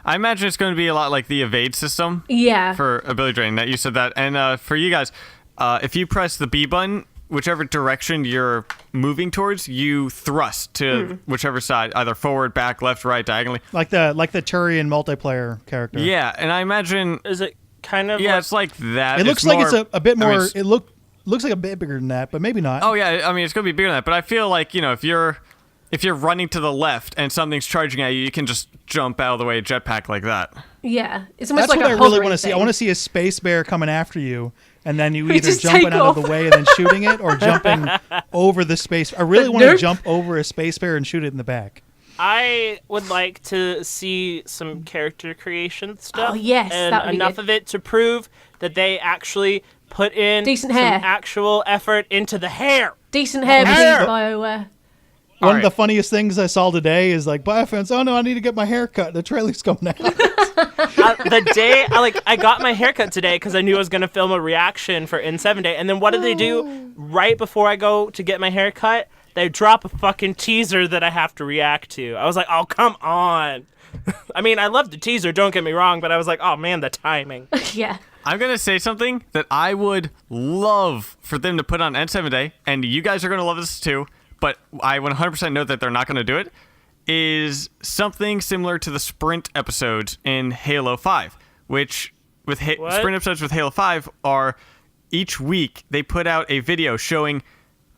I imagine it's going to be a lot like the evade system. Yeah. For AbilityDrain, that you said that. And for you guys, if you press the B button, whichever direction you're moving towards, you thrust to whichever side, either forward, back, left, right, diagonally. Like the Turian multiplayer character. Yeah, and I imagine... Is it kind of Yeah, like, it's like that. It looks like it's a bit more... I mean, it looks like a bit bigger than that, but maybe not. Oh, yeah, I mean, it's going to be bigger than that. But I feel like, if you're running to the left and something's charging at you, you can just jump out of the way, jetpack like that. Yeah. It's almost That's like what a I really hovering want to see. I thing. want to see a space bear coming after you, and then you We either just jumping take out of off. the way and then shooting it, or jumping over the space. I really want to Nope. jump over a space bear and shoot it in the back. I would like to see some character creation stuff. Oh, yes, and that would be enough good. of it to prove that they actually put in Decent some hair. actual effort into the hair. Decent hair, Hair. please, BioWare. One of right. the funniest things I saw today is like BioFans. Oh no, I need to get my hair cut. The trailer's coming out. The day I got my haircut today because I knew I was going to film a reaction for N7 Day, and then what did they do right before I go to get my haircut? They drop a fucking teaser that I have to react to. I was like, oh, come on. I mean, I love the teaser, don't get me wrong, but I was like, oh man, the timing. Yeah. I'm going to say something that I would love for them to put on N7 Day, and you guys are going to love this too, but I 100% know that they're not going to do it, is something similar to the sprint episodes in Halo 5, which with What? sprint episodes with Halo 5 are each week they put out a video showing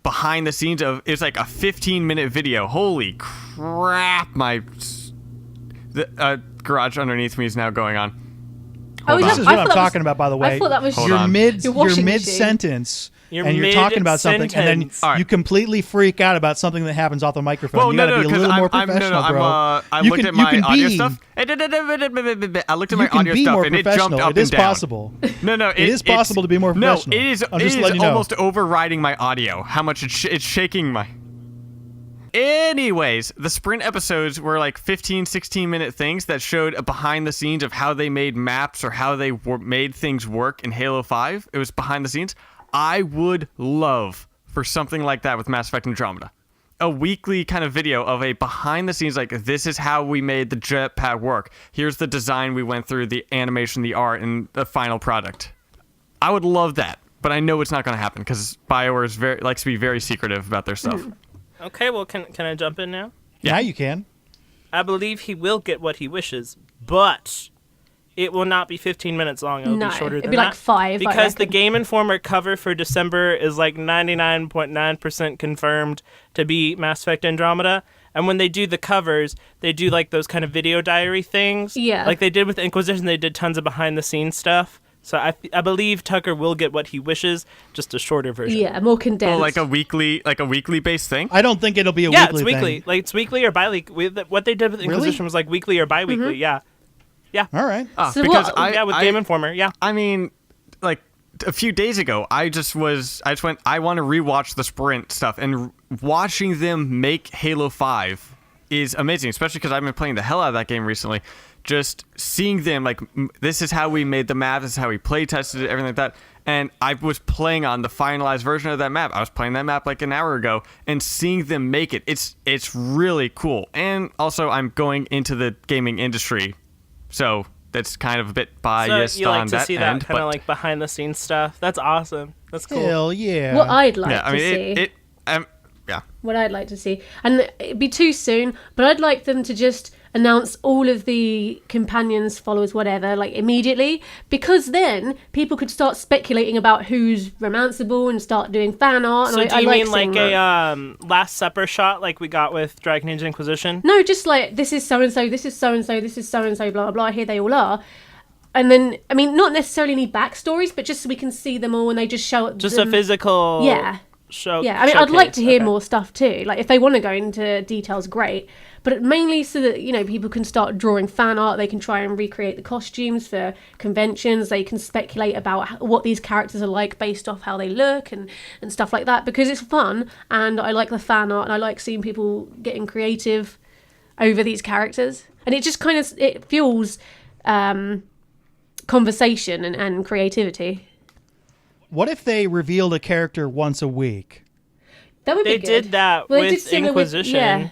behind the scenes of, it's like a 15-minute video. Holy crap, the garage underneath me is now going on. Oh, This is I what I'm thought that talking was- about, by the way. I thought that was Hold You're on. mid Your washing mid machine. sentence, You're and you're talking about something, and then mid-sentence. All right. you completely freak out about something that happens off the microphone. Well, you no, gotta be a because little more I'm professional, bro. I You looked can- at you my can audio be- stuff. I looked at You my can audio be stuff, more and it professional. jumped up It is and down. possible. No, It is possible to be more professional. No, it is. I'm just it is letting you know. almost overriding my audio. How much it's shaking my. Anyways, the sprint episodes were like 15, 16-minute things that showed a behind the scenes of how they made maps or how they made things work in Halo 5. It was behind the scenes. I would love for something like that with Mass Effect Andromeda. A weekly kind of video of a behind the scenes, like, this is how we made the jetpack work. Here's the design we went through, the animation, the art, and the final product. I would love that, but I know it's not going to happen because BioWare likes to be very secretive about their stuff. Okay, well, can I jump in now? Yeah, you can. I believe he will get what he wishes, but it will not be 15 minutes long. It'll No, be shorter it'd than be that. like 5, I Because the reckon. Game Informer cover for December is like 99.9% confirmed to be Mass Effect Andromeda. And when they do the covers, they do like those kind of video diary things. Yeah. Like they did with Inquisition, they did tons of behind the scenes stuff. So I believe Tucker will get what he wishes, just a shorter version. Yeah, more condensed. Oh, like a weekly based thing. I don't think it'll be a Yeah, weekly it's weekly. thing. Like it's weekly or bi-weekly. What they did with Inquisition was like weekly or bi-weekly. Yeah. All right. So Because what- Yeah, with Game Informer. Yeah. I mean, like a few days ago, I went, I want to rewatch the sprint stuff, and watching them make Halo 5 is amazing, especially because I've been playing the hell out of that game recently. Just seeing them, like, this is how we made the map, this is how we play tested it, everything like that. And I was playing on the finalized version of that map. I was playing that map like an hour ago, and seeing them make it, it's really cool. And also, I'm going into the gaming industry, so that's kind of a bit biased So you like on to that see that end. kind of but like behind the scenes stuff. That's awesome. That's cool. Hell yeah. what I'd like yeah, I to mean, see. yeah. What I'd like to see. And it'd be too soon, but I'd like them to just announce all of the companions, followers, whatever, like immediately, because then people could start speculating about who's romanceable and start doing fan art. And So I do you like mean like seeing that. a Last Supper shot like we got with Dragon Age Inquisition? No, just like, this is so-and-so, this is so-and-so, this is so-and-so, blah, blah, blah, here they all are. And then, I mean, not necessarily any backstories, but just so we can see them all and they just show Just them. a physical Yeah. show. Yeah, I mean, I'd like to hear showcase. more stuff too. Like, if they want to go into details, great. But mainly so that, people can start drawing fan art. They can try and recreate the costumes for conventions. They can speculate about what these characters are like based off how they look and stuff like that. Because it's fun, and I like the fan art, and I like seeing people getting creative over these characters. And it just kind of, it fuels conversation and creativity. What if they revealed a character once a week? That would be They good. did that Well, they did with similar Inquisition.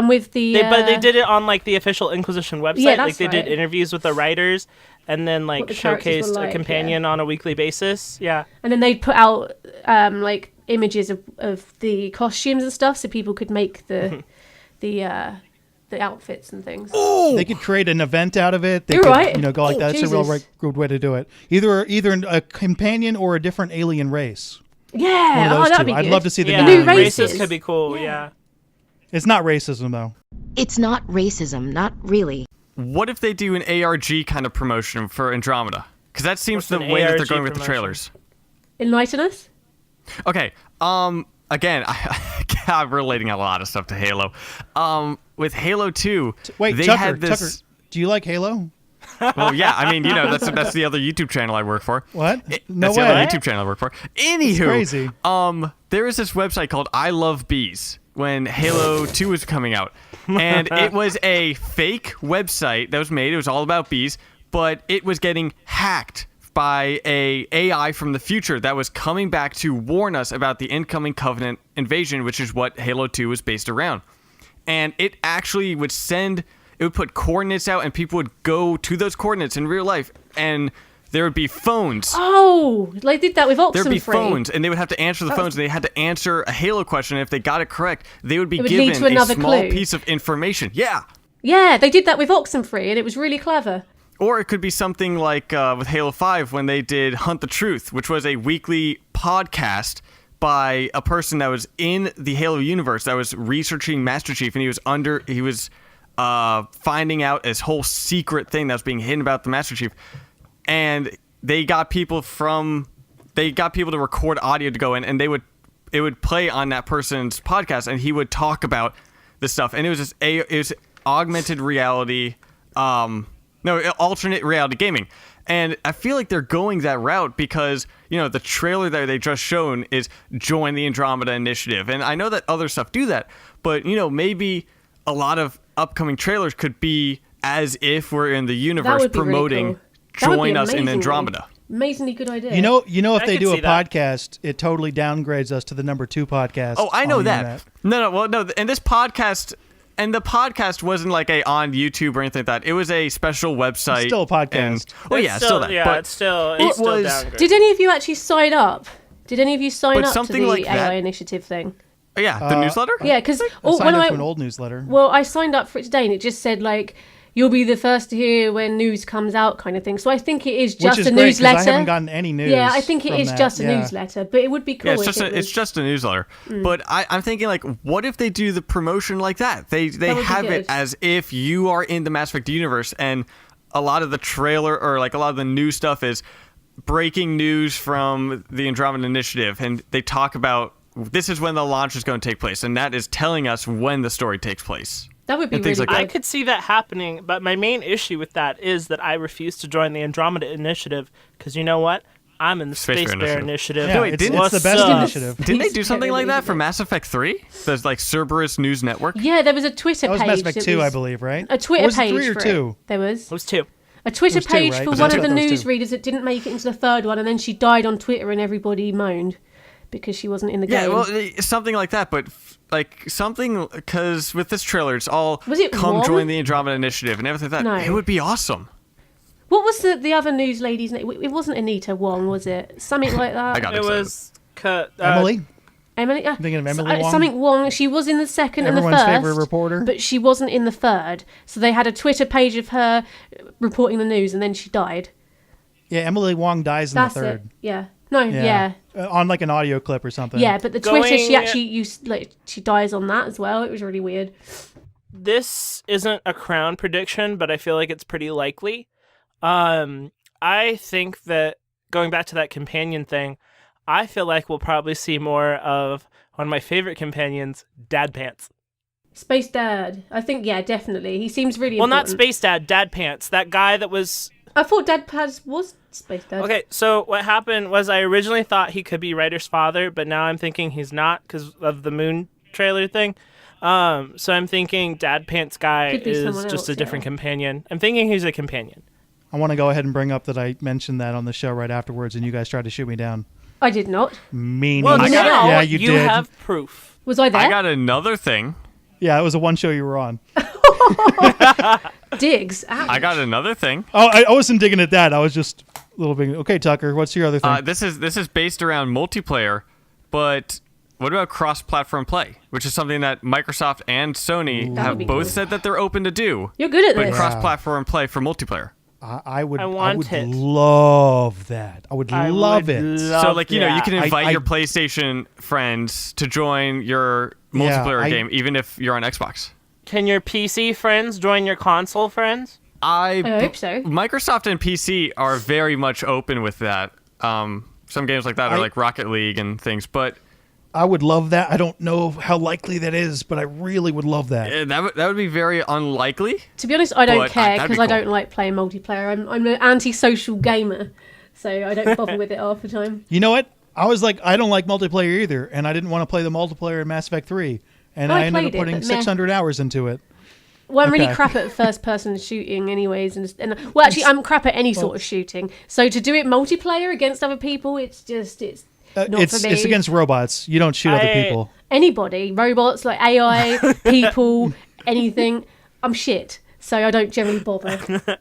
with the. But they did it on like the official Inquisition website. Yeah, like that's they did right. interviews with the writers, and then like What the characters showcased were like, a companion on a weekly basis. Yeah. And then they'd put out like images of the costumes and stuff, so people could make the outfits and things. They could create an event out of it. They You're could, right. Go like Oh, that. It's a real Jesus. good way to do it. Either a companion or a different alien race. Yeah, One of those that'd two. be I'd good. love to see the Yeah, new races races. could be cool. Yeah. It's not racism though. It's not racism, not really. What if they do an ARG kind of promotion for Andromeda? Because that seems What's the an way that they're ARG going with the promotion? trailers. Enlighten us. Okay. Again, I'm relating a lot of stuff to Halo. With Halo 2, Wait, they Tucker, had this. Tucker, do you like Halo? Well, yeah. I mean, that's the other YouTube channel I work for. What? No That's the way. other YouTube channel I work for. Anywho, crazy. There is this website called I Love Bees when Halo 2 was coming out, and it was a fake website that was made. It was all about bees, but it was getting hacked by a AI from the future that was coming back to warn us about the incoming Covenant invasion, which is what Halo 2 was based around. And it actually would it would put coordinates out, and people would go to those coordinates in real life, and there would be phones. Oh, they did that with Oxenfree. There'd be phones, and they would have to answer the phones, and they had to answer a Halo question, and if they got it correct, they would be It would lead given to a another small clue. piece of information. Yeah. Yeah, they did that with Oxenfree, and it was really clever. Or it could be something like with Halo 5 when they did Hunt the Truth, which was a weekly podcast by a person that was in the Halo universe that was researching Master Chief, and he was finding out this whole secret thing that was being hidden about the Master Chief. And they got people to record audio to go in, and it would play on that person's podcast, and he would talk about this stuff. And it was augmented reality, alternate reality gaming. And I feel like they're going that route because, the trailer that they just shown is join the Andromeda Initiative. And I know that other stuff do that, but, maybe a lot of upcoming trailers could be as if we're in the universe would be really promoting cool. That would be join us in amazingly- Andromeda. Amazingly good idea. If I they could do a see that. podcast, it totally downgrades us to the number 2 podcast. Oh, I know on the that. internet. No. And this podcast, the podcast wasn't like on YouTube or anything like that. It was a special website. It's still a podcast. And, still that. Yeah, but it's still it still was- downgrade. Did any of you actually sign up? Did any of you sign But up to something the like AI that- initiative thing? the newsletter? Yeah, because I signed up to an old newsletter. Well, I signed up for it today, and it just said like you'll be the first to hear when news comes out, kind of thing. So I think it is just Which is a great, 'cause newsletter. I haven't gotten any news. Yeah, I think it from is that. just a Yeah. newsletter, but it would be cool. Yeah, it's if just it was... it's just a newsletter. But I'm thinking like, what if they do the promotion like that? They would be have good. it as if you are in the Mass Effect universe, and a lot of the trailer or like a lot of the new stuff is breaking news from the Andromeda Initiative, and they talk about this is when the launch is going to take place, and that is telling us when the story takes place. That would be and things really like good. I could see that happening, but my main issue with that is that I refuse to join the Andromeda Initiative because you know what? I'm in the Space Space Bear Bear Initiative. Initiative. Yeah, wait, it's didn't- the best What's up? initiative. Didn't they do Space something like that for Initiative. Mass Effect 3? There's like Cerberus News Network. Yeah, there was a Twitter That was page. Mass Effect that 2, was I believe, right? A Twitter Or was it page 3 or for 2? it. There was It was 2. a Twitter It was 2, page right? for Was one it of the 2? It was 2. newsreaders that didn't make it into the third one, and then she died on Twitter, and everybody moaned because she wasn't in the Yeah, game. well, something like that, but like something because with this trailer, it's all Was it come Wong? join the Andromeda Initiative and everything like that. No. It would be awesome. What was the other news lady's name? It wasn't Anita Wong, was it? Something like that. I got It excited. was Emily? Emily. Thinking of Emily Wong? Something Wong. She was in the second and Everyone's the first, favorite reporter? but she wasn't in the third. So they had a Twitter page of her reporting the news, and then she died. Yeah, Emily Wong dies in That's the 3rd. it. Yeah. No. Yeah. On like an audio clip or something. Yeah, but the Twitter, she Going- actually used she dies on that as well. It was really weird. This isn't a crown prediction, but I feel like it's pretty likely. I think that going back to that companion thing, I feel like we'll probably see more of one of my favorite companions, Dad Pants. Space Dad. I think, yeah, definitely. He seems really Well, not important. Space Dad, Dad Pants. That guy that was... I thought Dad Pads was Space Dad. Okay, so what happened was I originally thought he could be Ryder's father, but now I'm thinking he's not because of the Moon trailer thing. So I'm thinking Dad Pants guy Could be is someone just else, a different yeah. companion. I'm thinking he's a companion. I want to go ahead and bring up that I mentioned that on the show right afterwards, and you guys tried to shoot me down. I did not. Meanie. Well, now yeah, you did. have proof. Was I there? I got another thing. Yeah, it was the one show you were on. Diggs. Ouch. I got another thing. Oh, I wasn't digging at that. I was just a little bit. Okay, Tucker, what's your other thing? This is based around multiplayer, but what about cross-platform play, which is something that Microsoft and Sony That would be have both cool. said that they're open to do. You're good at But this. cross-platform play for multiplayer. I would want it. love that. I would love it. So, like, you know, you can I- invite I- your PlayStation friends to join your Yeah, multiplayer I- game, even if you're on Xbox. Can your PC friends join your console friends? I hope so. Microsoft and PC are very much open with that. Some games like that are like Rocket League and things, but I would love that. I don't know how likely that is, but I really would love that. that would be very unlikely. To be honest, I don't But care that'd be because I cool. don't like playing multiplayer. I'm an anti-social gamer, so I don't bother with it half the time. You know what? I was like, I don't like multiplayer either, and I didn't want to play the multiplayer in Mass Effect 3, and I I ended up played it, putting but meh. 600 hours into it. Well, I'm really Okay. crap at first-person shooting, anyways, and well, actually, I'm crap at any sort of shooting. So to do it multiplayer against other people, it's not It's for me. it's against robots. You don't shoot other I- people. Anybody, robots, like AI, people, anything. I'm shit, so I don't generally bother.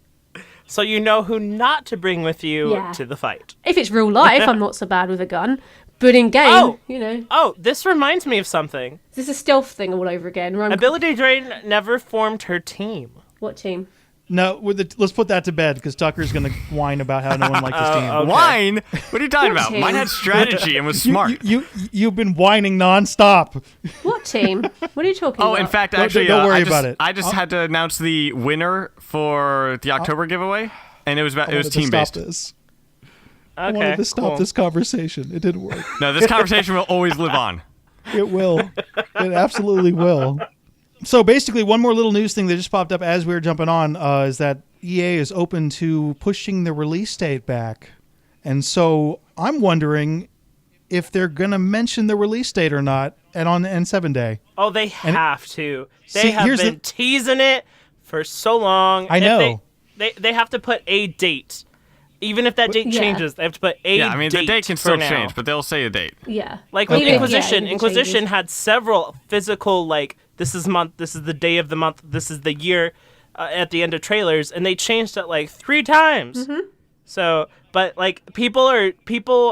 So you know who not to bring with you Yeah. to the fight. If it's real life, I'm not so bad with a gun. But in game, Oh. you know, Oh, this reminds me of something. this is a stealth thing all over again. Where I'm, AbilityDrain never formed her team. what team? No, let's put that to bed because Tucker's going to whine about how no one liked his team. okay. Wine? What are you talking What about? team? Mine had strategy and was smart. You've been whining nonstop. What team? What are you talking about? Oh, in fact, Don't- actually, don't worry I just, about it. I just had to announce the winner for the October giveaway, and it was I wanted to team based. stop this. Okay, I wanted to stop cool. this conversation. It didn't work. No, this conversation will always live on. It will. It absolutely will. So basically, one more little news thing that just popped up as we were jumping on is that EA is open to pushing the release date back. And so I'm wondering if they're going to mention the release date or not on N7 Day. Oh, they have to. They See, have here's been teasing it for so long. I If know. They have to put a date. Even if that date yeah. changes, they have to put a date. Yeah, I mean, the date can for still now. change, but they'll say a date. Yeah. Like with Even if- Inquisition, yeah, even Inquisition changes. had several physical, like, this is month, this is the day of the month, this is the year at the end of trailers, and they changed it like 3 times. Mm-hmm. So, but like people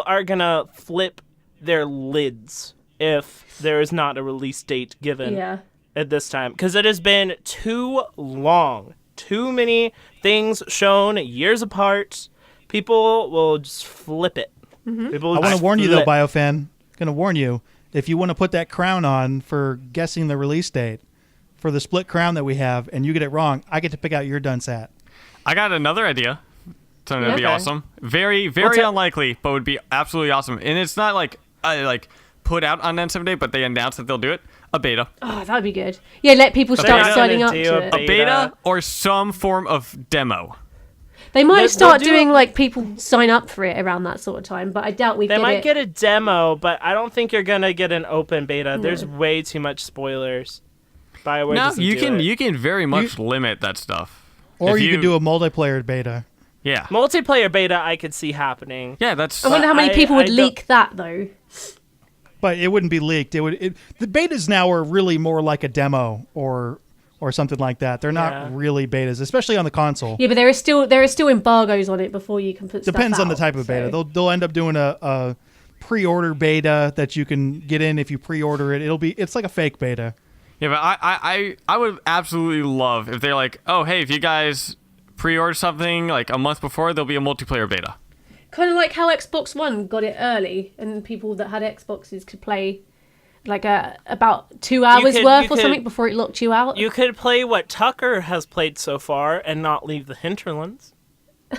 are gonna flip their lids if there is not a release date given Yeah. at this time, because it has been too long, too many things shown years apart. People will just flip it. Mm-hmm. People will I want just to warn you, though, flip. BioFan. Going to warn you. If you want to put that crown on for guessing the release date for the split crown that we have and you get it wrong, I get to pick out your dunsat. I got another idea. Something that'd be Okay. awesome. Very, very What's that? unlikely, but would be absolutely awesome. And it's not like put out on N7 Day, but they announced that they'll do it. A beta. Oh, that'd be good. Yeah, let people They're start not signing gonna up do to a it. A beta. beta or some form of demo. They might They'll start do- doing like people sign up for it around that sort of time, but I doubt we They get might it. get a demo, but I don't think you're gonna get an open beta. There's way too much spoilers. BioWare No, doesn't you do can it. you can very much limit that stuff. Or If you could do a multiplayer beta. Yeah. Multiplayer beta I could see happening. Yeah, that's I wonder how many I- people would I don't- leak that though. But it wouldn't be leaked. The betas now are really more like a demo or something like that. They're not Yeah. really betas, especially on the console. Yeah, but there is still embargoes on it before you can put stuff Depends on the out, type of beta. so- They'll end up doing a pre-order beta that you can get in if you pre-order it. It's like a fake beta. Yeah, but I would absolutely love if they're like, oh hey, if you guys pre-order something like a month before, there'll be a multiplayer beta. Kind of like how Xbox One got it early, and people that had Xboxes could play like about 2 hours could- worth you or could- something before it locked you out. You could play what Tucker has played so far and not leave the hinterlands.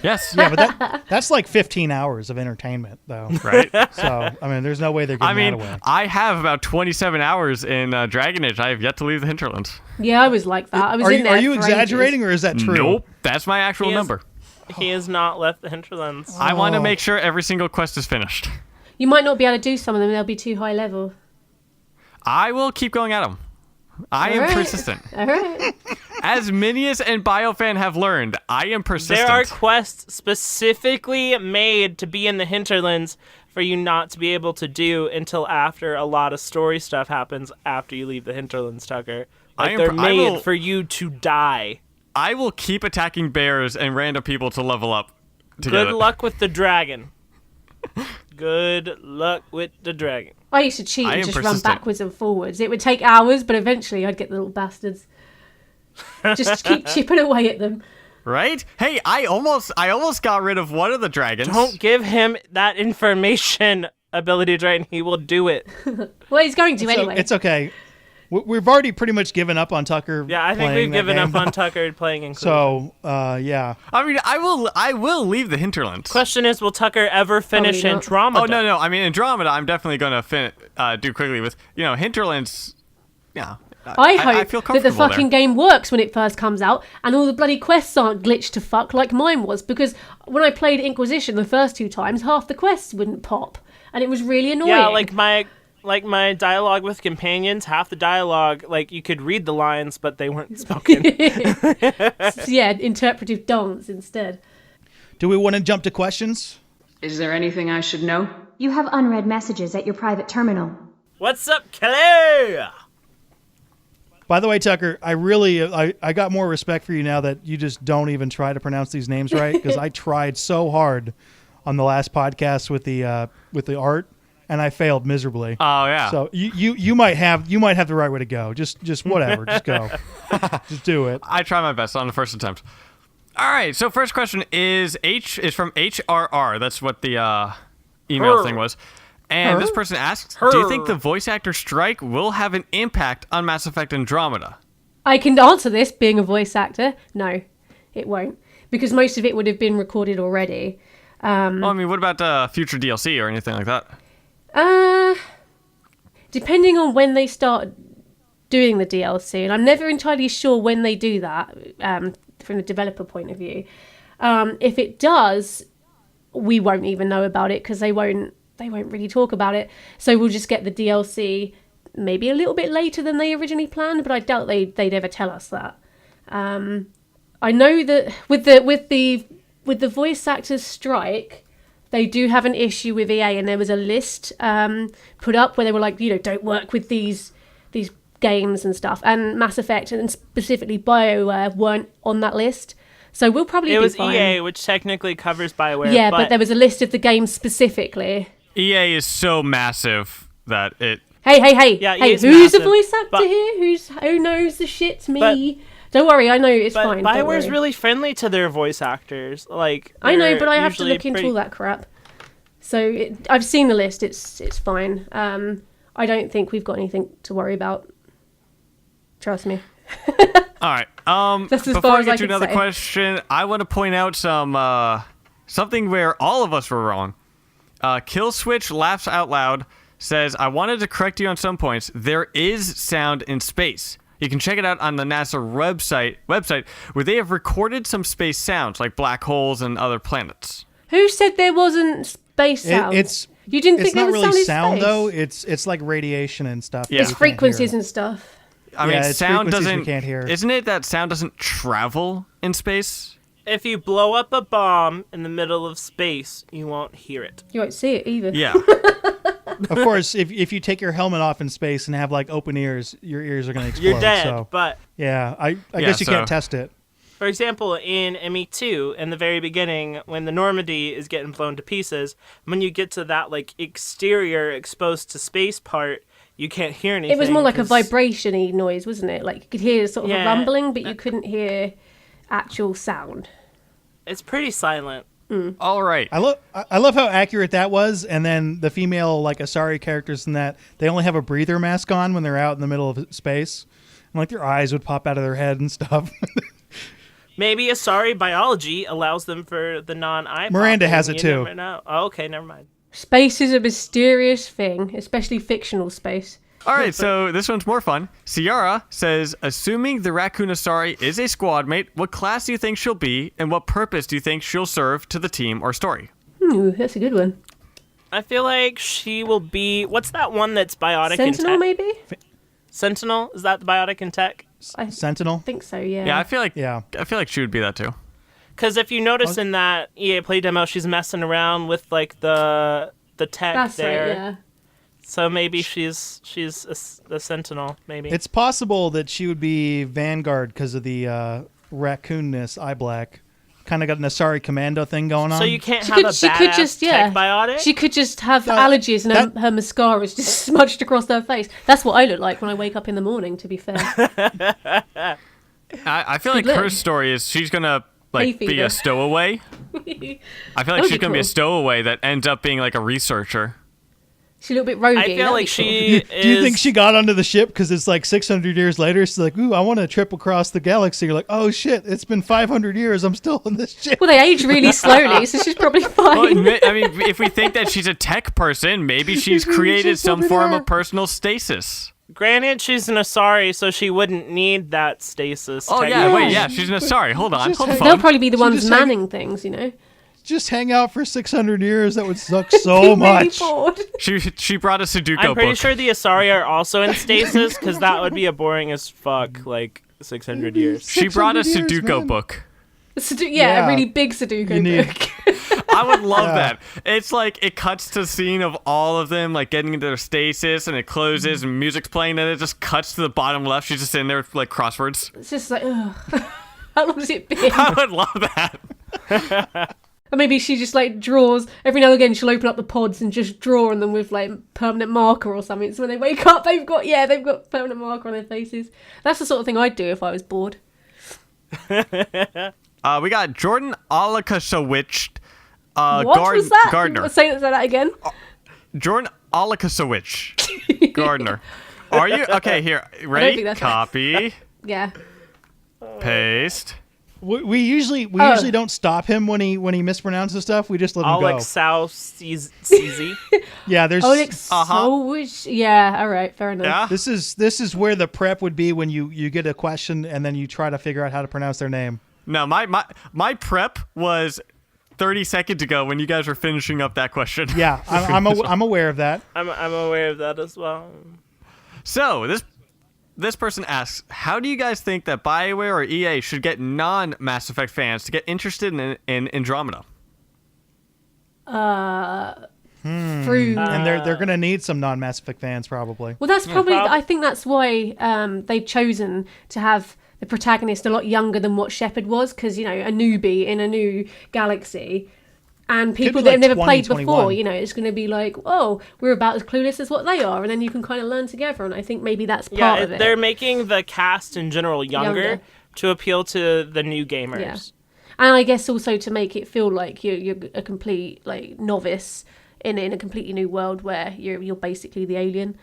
Yes. Yeah, but that's like 15 hours of entertainment, though. Right. So, I mean, there's no way they're giving that away. I have about 27 hours in Dragon Age. I have yet to leave the hinterlands. Yeah, I was like that. I was in there. Are you for exaggerating, ages. or is that true? Nope. That's my actual He is- number. He has not left the hinterlands. I want to make sure every single quest is finished. You might not be able to do some of them. They'll be too high level. I will keep going at them. I am Alright. persistent. All right. As Minius and BioFan have learned, I am persistent. There are quests specifically made to be in the hinterlands for you not to be able to do until after a lot of story stuff happens after you leave the hinterlands, Tucker. Like, they're made for you to die. I will keep attacking bears and random people to level up. Good luck with the dragon. Good luck with the dragon. I used to cheat I and am just run persistent. backwards and forwards. It would take hours, but eventually I'd get the little bastards. Just keep chipping away at them. Right? Hey, I almost got rid of one of the dragons. Don't give him that information, AbilityDrain. He will do it. Well, he's going to So anyway. it's okay. We've already pretty much given up on Tucker. Yeah, I think playing we've that given game. up on Tucker playing Inclusion. So, yeah. I mean, I will leave the hinterlands. Question is, will Tucker ever finish Probably not. Andromeda? Oh no! I mean, Andromeda, I'm definitely going to do quickly with hinterlands. Yeah, I hope feel that the comfortable fucking there. game works when it first comes out and all the bloody quests aren't glitched to fuck like mine was, because when I played Inquisition the first 2 times, half the quests wouldn't pop and it was really annoying. Yeah, like my dialogue with companions, half the dialogue, like you could read the lines, but they weren't spoken. Yeah, interpretive dance instead. Do we want to jump to questions? Is there anything I should know? You have unread messages at your private terminal. What's up, Kelly? By the way, Tucker, I got more respect for you now that you just don't even try to pronounce these names right, because I tried so hard on the last podcast with the art, and I failed miserably. Oh yeah. So you might have the right way to go. Just whatever. Just go. Just do it. I try my best on the first attempt. All right. So first question is from HRR. That's what the email thing was. And this person asks, do you think the voice actor strike will have an impact on Mass Effect Andromeda? I can answer this being a voice actor. No, it won't, because most of it would have been recorded already. Well, I mean, what about future DLC or anything like that? Depending on when they start doing the DLC, and I'm never entirely sure when they do that from the developer point of view. If it does, we won't even know about it because they won't really talk about it. So we'll just get the DLC maybe a little bit later than they originally planned, but I doubt they'd ever tell us that. I know that with the voice actors strike, they do have an issue with EA, and there was a list put up where they were like, don't work with these games and stuff. And Mass Effect and specifically BioWare weren't on that list. So we'll probably be fine. It was EA, which technically covers BioWare. Yeah, but there was a list of the games specifically. EA is so massive that it... Hey, Yeah, hey, EA's who's massive, a voice actor but- here? Who knows the shit? Me. Don't worry, I know it's But fine. don't BioWare's worry. really friendly to their voice actors. Like I know, they're but I have to usually look into pretty- all that crap. So I've seen the list. It's fine. I don't think we've got anything to worry about. Trust me. All right. That's as before far I as get I to can another say. question, I want to point out something where all of us were wrong. Killswitch Laughs Out Loud says, I wanted to correct you on some points. There is sound in space. You can check it out on the NASA website where they have recorded some space sounds like black holes and other planets. Who said there wasn't space sound? You didn't think It's there not was really sound in sound space? though. It's like radiation and stuff. Yeah. It's that you can't frequencies hear. and stuff. I Yeah, mean, it's sound frequencies doesn't. we can't hear. Isn't it that sound doesn't travel in space? If you blow up a bomb in the middle of space, you won't hear it. You won't see it either. Yeah. Of course, if you take your helmet off in space and have like open ears, your ears are going to explode. You're dead. So But yeah, I guess you can't so- test it. for example, in ME2, in the very beginning, when the Normandy is getting blown to pieces, when you get to that like exterior exposed to space part, you can't hear anything. It was more like a 'cause- vibration-y noise, wasn't it? Like you could hear sort of a Yeah. rumbling, but you couldn't hear actual sound. It's pretty silent. All right. I love how accurate that was. And then the female like Asari characters in that, they only have a breather mask on when they're out in the middle of space, and like their eyes would pop out of their head and stuff. Maybe Asari biology allows them for the non-eye. Miranda has it You too. never know. Oh, okay, never mind. Space is a mysterious thing, especially fictional space. All right, so this one's more fun. Ciara says, assuming the raccoon Asari is a squad mate, what class do you think she'll be, and what purpose do you think she'll serve to the team or story? That's a good one. I feel like she will be. What's that one that's biotic Sentinel, in tech? maybe? Sentinel? Is that the biotic in tech? I Sentinel? think so, yeah. Yeah, I feel like she would be that too. Because if you notice in that EA Play demo, she's messing around with like the tech That's there. right, yeah. So maybe she's a Sentinel. Maybe. It's possible that she would be Vanguard because of the raccoonness, eye black. Kind of got an Asari commando thing going on. So you can't have a badass tech biotic? She could just have allergies and her mascara is just smudged across her face. That's what I look like when I wake up in the morning, to be fair. I feel like her story is she's going to be a stowaway. I feel like she's going to be a stowaway that ends up being like a researcher. She's a little bit roguey. I feel like she is... Do you think she got onto the ship because it's like 600 years later? She's like, ooh, I want to trip across the galaxy. You're like, oh shit, it's been 500 years. I'm still on this ship. Well, they age really slowly, so she's probably fine. Well, I mean, if we think that she's a tech person, maybe she's created some form of personal stasis. Granted, she's an Asari, so she wouldn't need that stasis. Oh, yeah, wait, yeah, she's an Asari. Hold on, hold the phone. They'll probably be the ones just manning things, you know? Just hang out for 600 years. That would suck so much. Bored. She brought a Sudoku book. I'm pretty sure the Asari are also in stasis, because that would be a boring as fuck, like, 600 years. She brought a 600 years, Sudoku man. book. A really big Sudoku book. I would love that. It's like it cuts to the scene of all of them like getting into their stasis, and it closes, and music's playing, and it just cuts to the bottom left. She's just sitting there with, like, crosswords. It's just like, ugh. How long has it been? I would love that. Or maybe she just like draws every now and again. She'll open up the pods and just draw on them with like permanent marker or something. So when they wake up, they've got permanent marker on their faces. That's the sort of thing I'd do if I was bored. We got Jordan Alakasowicz, What was that? Gardner. Say that again. Jordan Alakasowicz, Gardner. Are you okay? Here, ready? think that's Copy, Yeah. paste. We usually don't stop him when he mispronounces stuff. We just let him go. CZ. Yeah, there's. Yeah. All right. Fair enough. Yeah. This is where the prep would be when you get a question and then you try to figure out how to pronounce their name. No, my prep was 30 seconds ago when you guys were finishing up that question. Yeah, I'm aware of that. I'm aware of that as well. So this person asks, how do you guys think that BioWare or EA should get non-Mass Effect fans to get interested in Andromeda? Through. And they're gonna need some non-Mass Effect fans probably. Well, that's probably. I think that's why they've chosen to have the protagonist a lot younger than what Shepard was, because a newbie in a new galaxy, and people that have never played before. It's going to be like, oh, we're about as clueless as what they are, and then you can kind of learn together. And I think maybe that's part of it. They're making the cast in general younger to appeal to the new gamers. Yeah. And I guess also to make it feel like you're a complete like novice in a completely new world where you're basically the alien.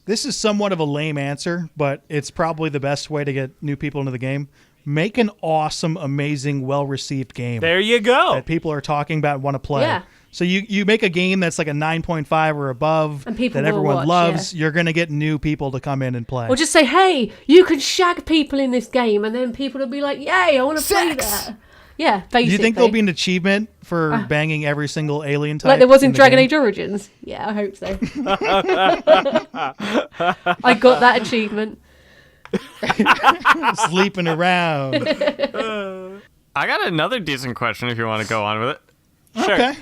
This is somewhat of a lame answer, but it's probably the best way to get new people into the game. Make an awesome, amazing, well-received game. There you go. That people are talking about and want to play. Yeah. So you make a game that's like a 9.5 or above and people that everyone watch, loves. Yeah. You're going to get new people to come in and play. Or just say, hey, you can shag people in this game, and then people will be like, yay, I want to play that. Yeah, basically. Do you think there'll be an achievement for banging every single alien type? Like there was in Dragon game? Age Origins? Yeah, I hope so. I got that achievement. Sleeping around. I got another decent question if you want to go on with it. Sure. Okay.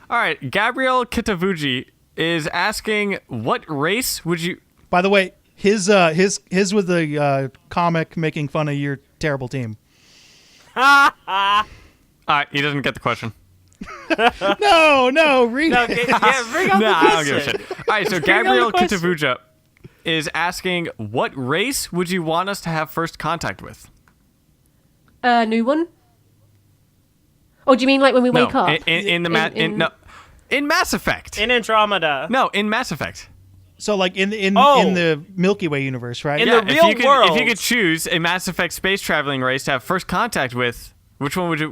All right, Gabriel Kitavuji is asking, what race would you... By the way, his was the comic making fun of your terrible team. All right, he doesn't get the question. No, read it. Bring up the question. I don't give a shit. All right, so Gabriel Kitavuja is asking, what race would you want us to have first contact with? New one? Oh, do you mean like when we wake up? In Mass Effect. In Andromeda. No, in Mass Effect. So like in Oh. the Milky Way universe, right? In Yeah, the real if world. you could choose a Mass Effect space traveling race to have first contact with, which one would you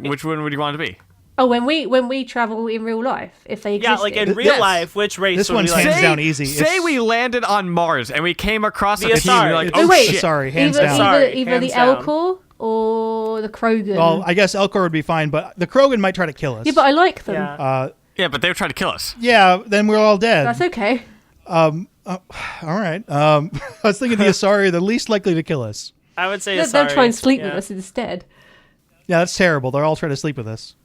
want to be? Oh, when we travel in real life, if they Yeah, existed. like in real Yes. life, which race This would one's we like? hands down easy. Say It's- we landed on Mars and we came across The a team and you're like, Asari. oh wait. shit. Sorry, hands either, down. Sorry, either hands the down. Elcor or the Krogan. Well, I guess Elcor would be fine, but the Krogan might try to kill us. yeah, but I like them. Yeah. Yeah, but they would try to kill us. Yeah, then we're all dead. That's okay. All right. I was thinking the Asari are the least likely to kill us. I would say They'll try and sleep yeah. with us instead. Yeah, that's terrible. They're all trying to sleep with us.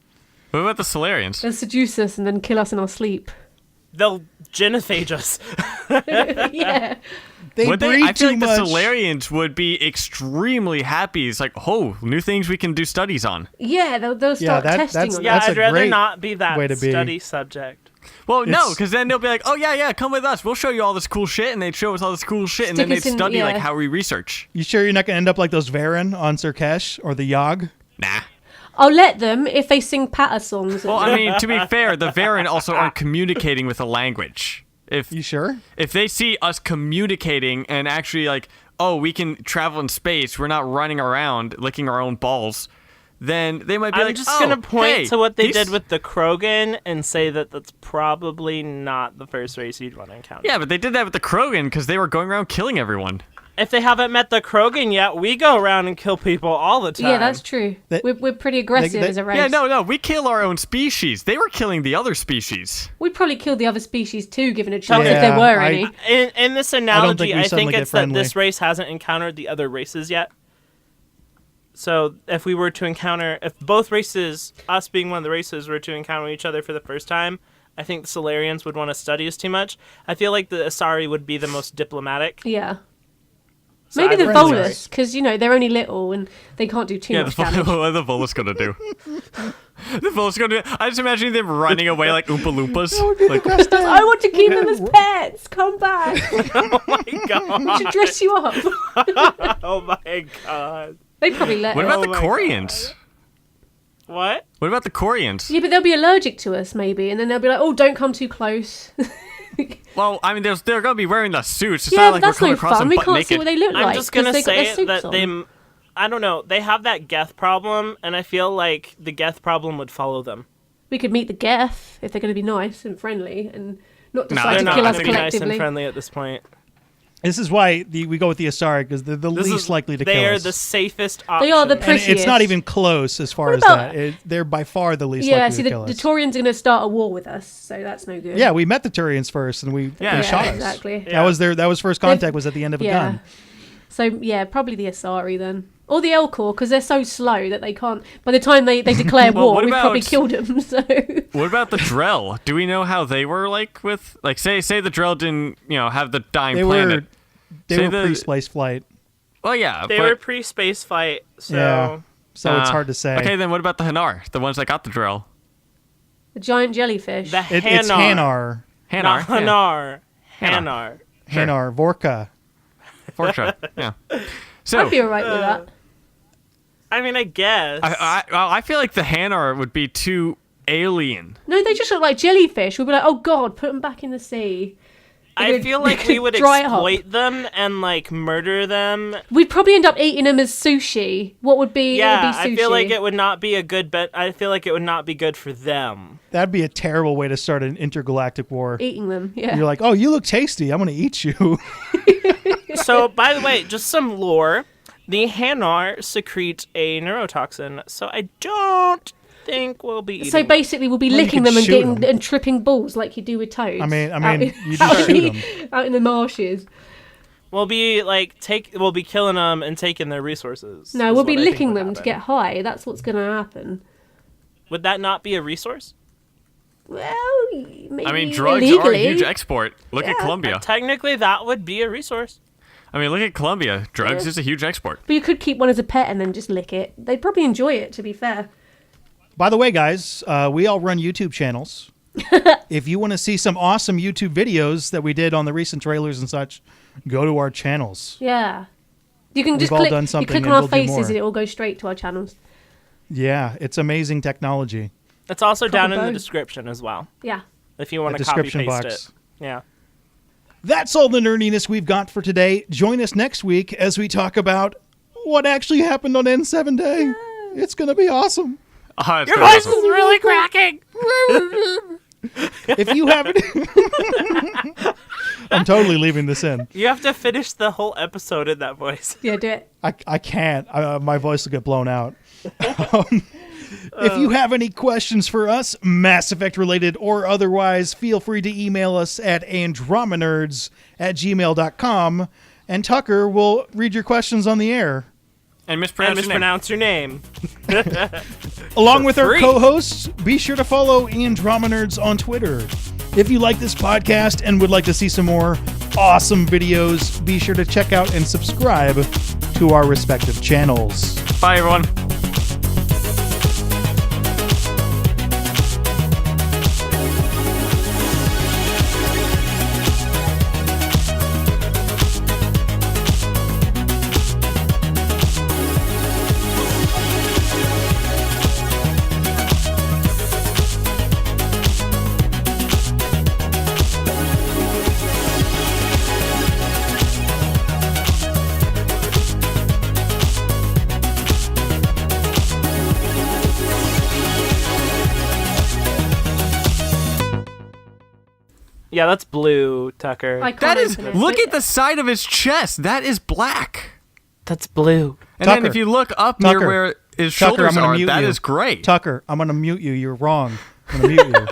What about the Solarians? They'll seduce us and then kill us in our sleep. They'll genophage us. Yeah. They Would breathe I feel too like much. the Solarians would be extremely happy. It's like, oh, new things we can do studies on. Yeah, they'll start testing that's- on Yeah, That's a I'd rather great not be that way to be. study subject. Well, no, It's- because then they'll be like, oh, yeah, come with us. We'll show you all this cool shit. And they'd show us all this cool shit. And then Stick they'd us in- study, yeah. like, how we research. You sure you're not going to end up like those Varen on Sirkesh or the Yogg? Nah. I'll let them if they sing patter songs. Well, I mean, to be fair, the Varen also aren't communicating with a language. You sure? If they see us communicating and actually like, oh, we can travel in space, we're not running around licking our own balls, then they might be I'm like, just oh, gonna point hey, to what they these- did with the Krogan and say that that's probably not the first race you'd want to encounter. Yeah, but they did that with the Krogan because they were going around killing everyone. If they haven't met the Krogan yet, we go around and kill people all the time. yeah, that's true. They- We're pretty aggressive they- as a race. Yeah, no, we kill our own species. They were killing the other species. We'd probably kill the other species too, given a chance if Yeah, there were I- any. In this analogy, we I think suddenly get it's that friendly. this race hasn't encountered the other races yet. So if we were to encounter, if both races, us being one of the races, were to encounter each other for the first time, I think the Solarians would want to study us too much. I feel like the Asari would be the most diplomatic. Yeah. So Maybe I the would- friendly. Volus, because, they're only little and they can't do too Yeah, much what damage. are the Volus gonna do? The Volus gonna do. I just imagine them running away like Oompa Loompas. Like, I want to keep them as pets. Come back. Oh my god! I should dress you up. Oh my god! They'd probably let what us. about the my Corians? What? What about the Corians? Yeah, but they'll be allergic to us, maybe, and then they'll be like, "Oh, don't come too close." Well, I mean, they're gonna be wearing the suits. It's yeah, not like we're that's coming no across fun. them We butt can't naked. see what they look I'm like. just 'cause gonna they got their say suits that on. I don't know. They have that Geth problem, and I feel like the Geth problem would follow them. We could meet the Geth if they're going to be nice and friendly and not No, decide They're to not kill going us to be nice collectively. and friendly at this point. This is why we go with the Asari, because they're the This least is- likely to They kill are us. the safest option. They are the And prettiest. it's not even close as far What as about- that. They're by far the least Yeah, likely see, to the kill us. Taurians are going to start a war with us, so that's no good. Yeah, we met the Turians first, and they Yeah, shot us. exactly. Yeah. That was first contact. Was at the end of a Yeah. gun. So, yeah, probably the Asari then. Or the Elcor, because they're so slow that they can't... By the time they declare Well, war, what we've probably about- killed them, so... What about the Drell? Do we know how they were like with like say the Drell didn't have the dying They planet? They Say were the- pre-space flight, Well, yeah, They but, were pre-space flight, so Yeah. so it's uh, hard to say. Okay, then what about the Hanar? The ones that got the Drell? The giant jellyfish. the It's Hanar. Hanar, Not Hanar. Hanar. Hanar. Hanar. Sure. Hanar, Vorka. For sure. Yeah. So I'd be alright with that. I mean, I guess. I feel like the Hanar would be too alien. No, they just look like jellyfish. We'd be like, oh god, put them back in the sea. I feel like we would Dry it up. exploit them and like murder them. We'd probably end up eating them as sushi. What would be? Yeah, it would be sushi. I feel like it would not be a good bet. I feel like it would not be good for them. That'd be a terrible way to start an intergalactic war. Eating them, yeah. You're like, oh, you look tasty. I'm going to eat you. So, by the way, just some lore. The Hanar secrete a neurotoxin, so I don't think we'll be eating So them. basically, we'll be Well, you licking could them and shoot getting 'em. and tripping balls like you do with toads. I mean, out in- you just out in shoot the- 'em. out in the marshes. We'll be like we'll be killing them and taking their resources. No, is we'll be what I think licking would them to happen. get high. That's what's going to happen. Would that not be a resource? Well, maybe I mean, drugs illegally. are a huge export. Look at Colombia. Technically, that would be a resource. I mean, look at Colombia. Drugs is a huge export. But you could keep one as a pet and then just lick it. They'd probably enjoy it, to be fair. By the way, guys, we all run YouTube channels. If you want to see some awesome YouTube videos that we did on the recent trailers and such, go to our channels. Yeah. You can just We've all click, done you something click and on our we'll do faces more. and it will go straight to our channels. Yeah, it's amazing technology. It's also down in the both. description as well, Yeah. if you want The to copy description paste box. it. Yeah. That's all the nerdiness we've got for today. Join us next week as we talk about what actually happened on N7 Day. It's going to be awesome. Your voice is really cracking. If you haven't... I'm totally leaving this in. You have to finish the whole episode in that voice. Yeah, do it. I can't. My voice will get blown out. If you have any questions for us, Mass Effect related or otherwise, feel free to email us at andromenerds@gmail.com, and Tucker will read your questions on the air. And mispronounce your name. Along with our free. co-hosts, be sure to follow Andromenerds on Twitter. If you like this podcast and would like to see some more awesome videos, be sure to check out and subscribe to our respective channels. Bye, everyone. Yeah, that's blue, Tucker. I can't That is. open it. Look at the side of his chest. That is black. That's blue. And Tucker. then if you look up Tucker. near where his Tucker, I'm shoulders gonna are, mute that you. is great. Tucker, I'm going to mute you. You're wrong. I'm going to mute you.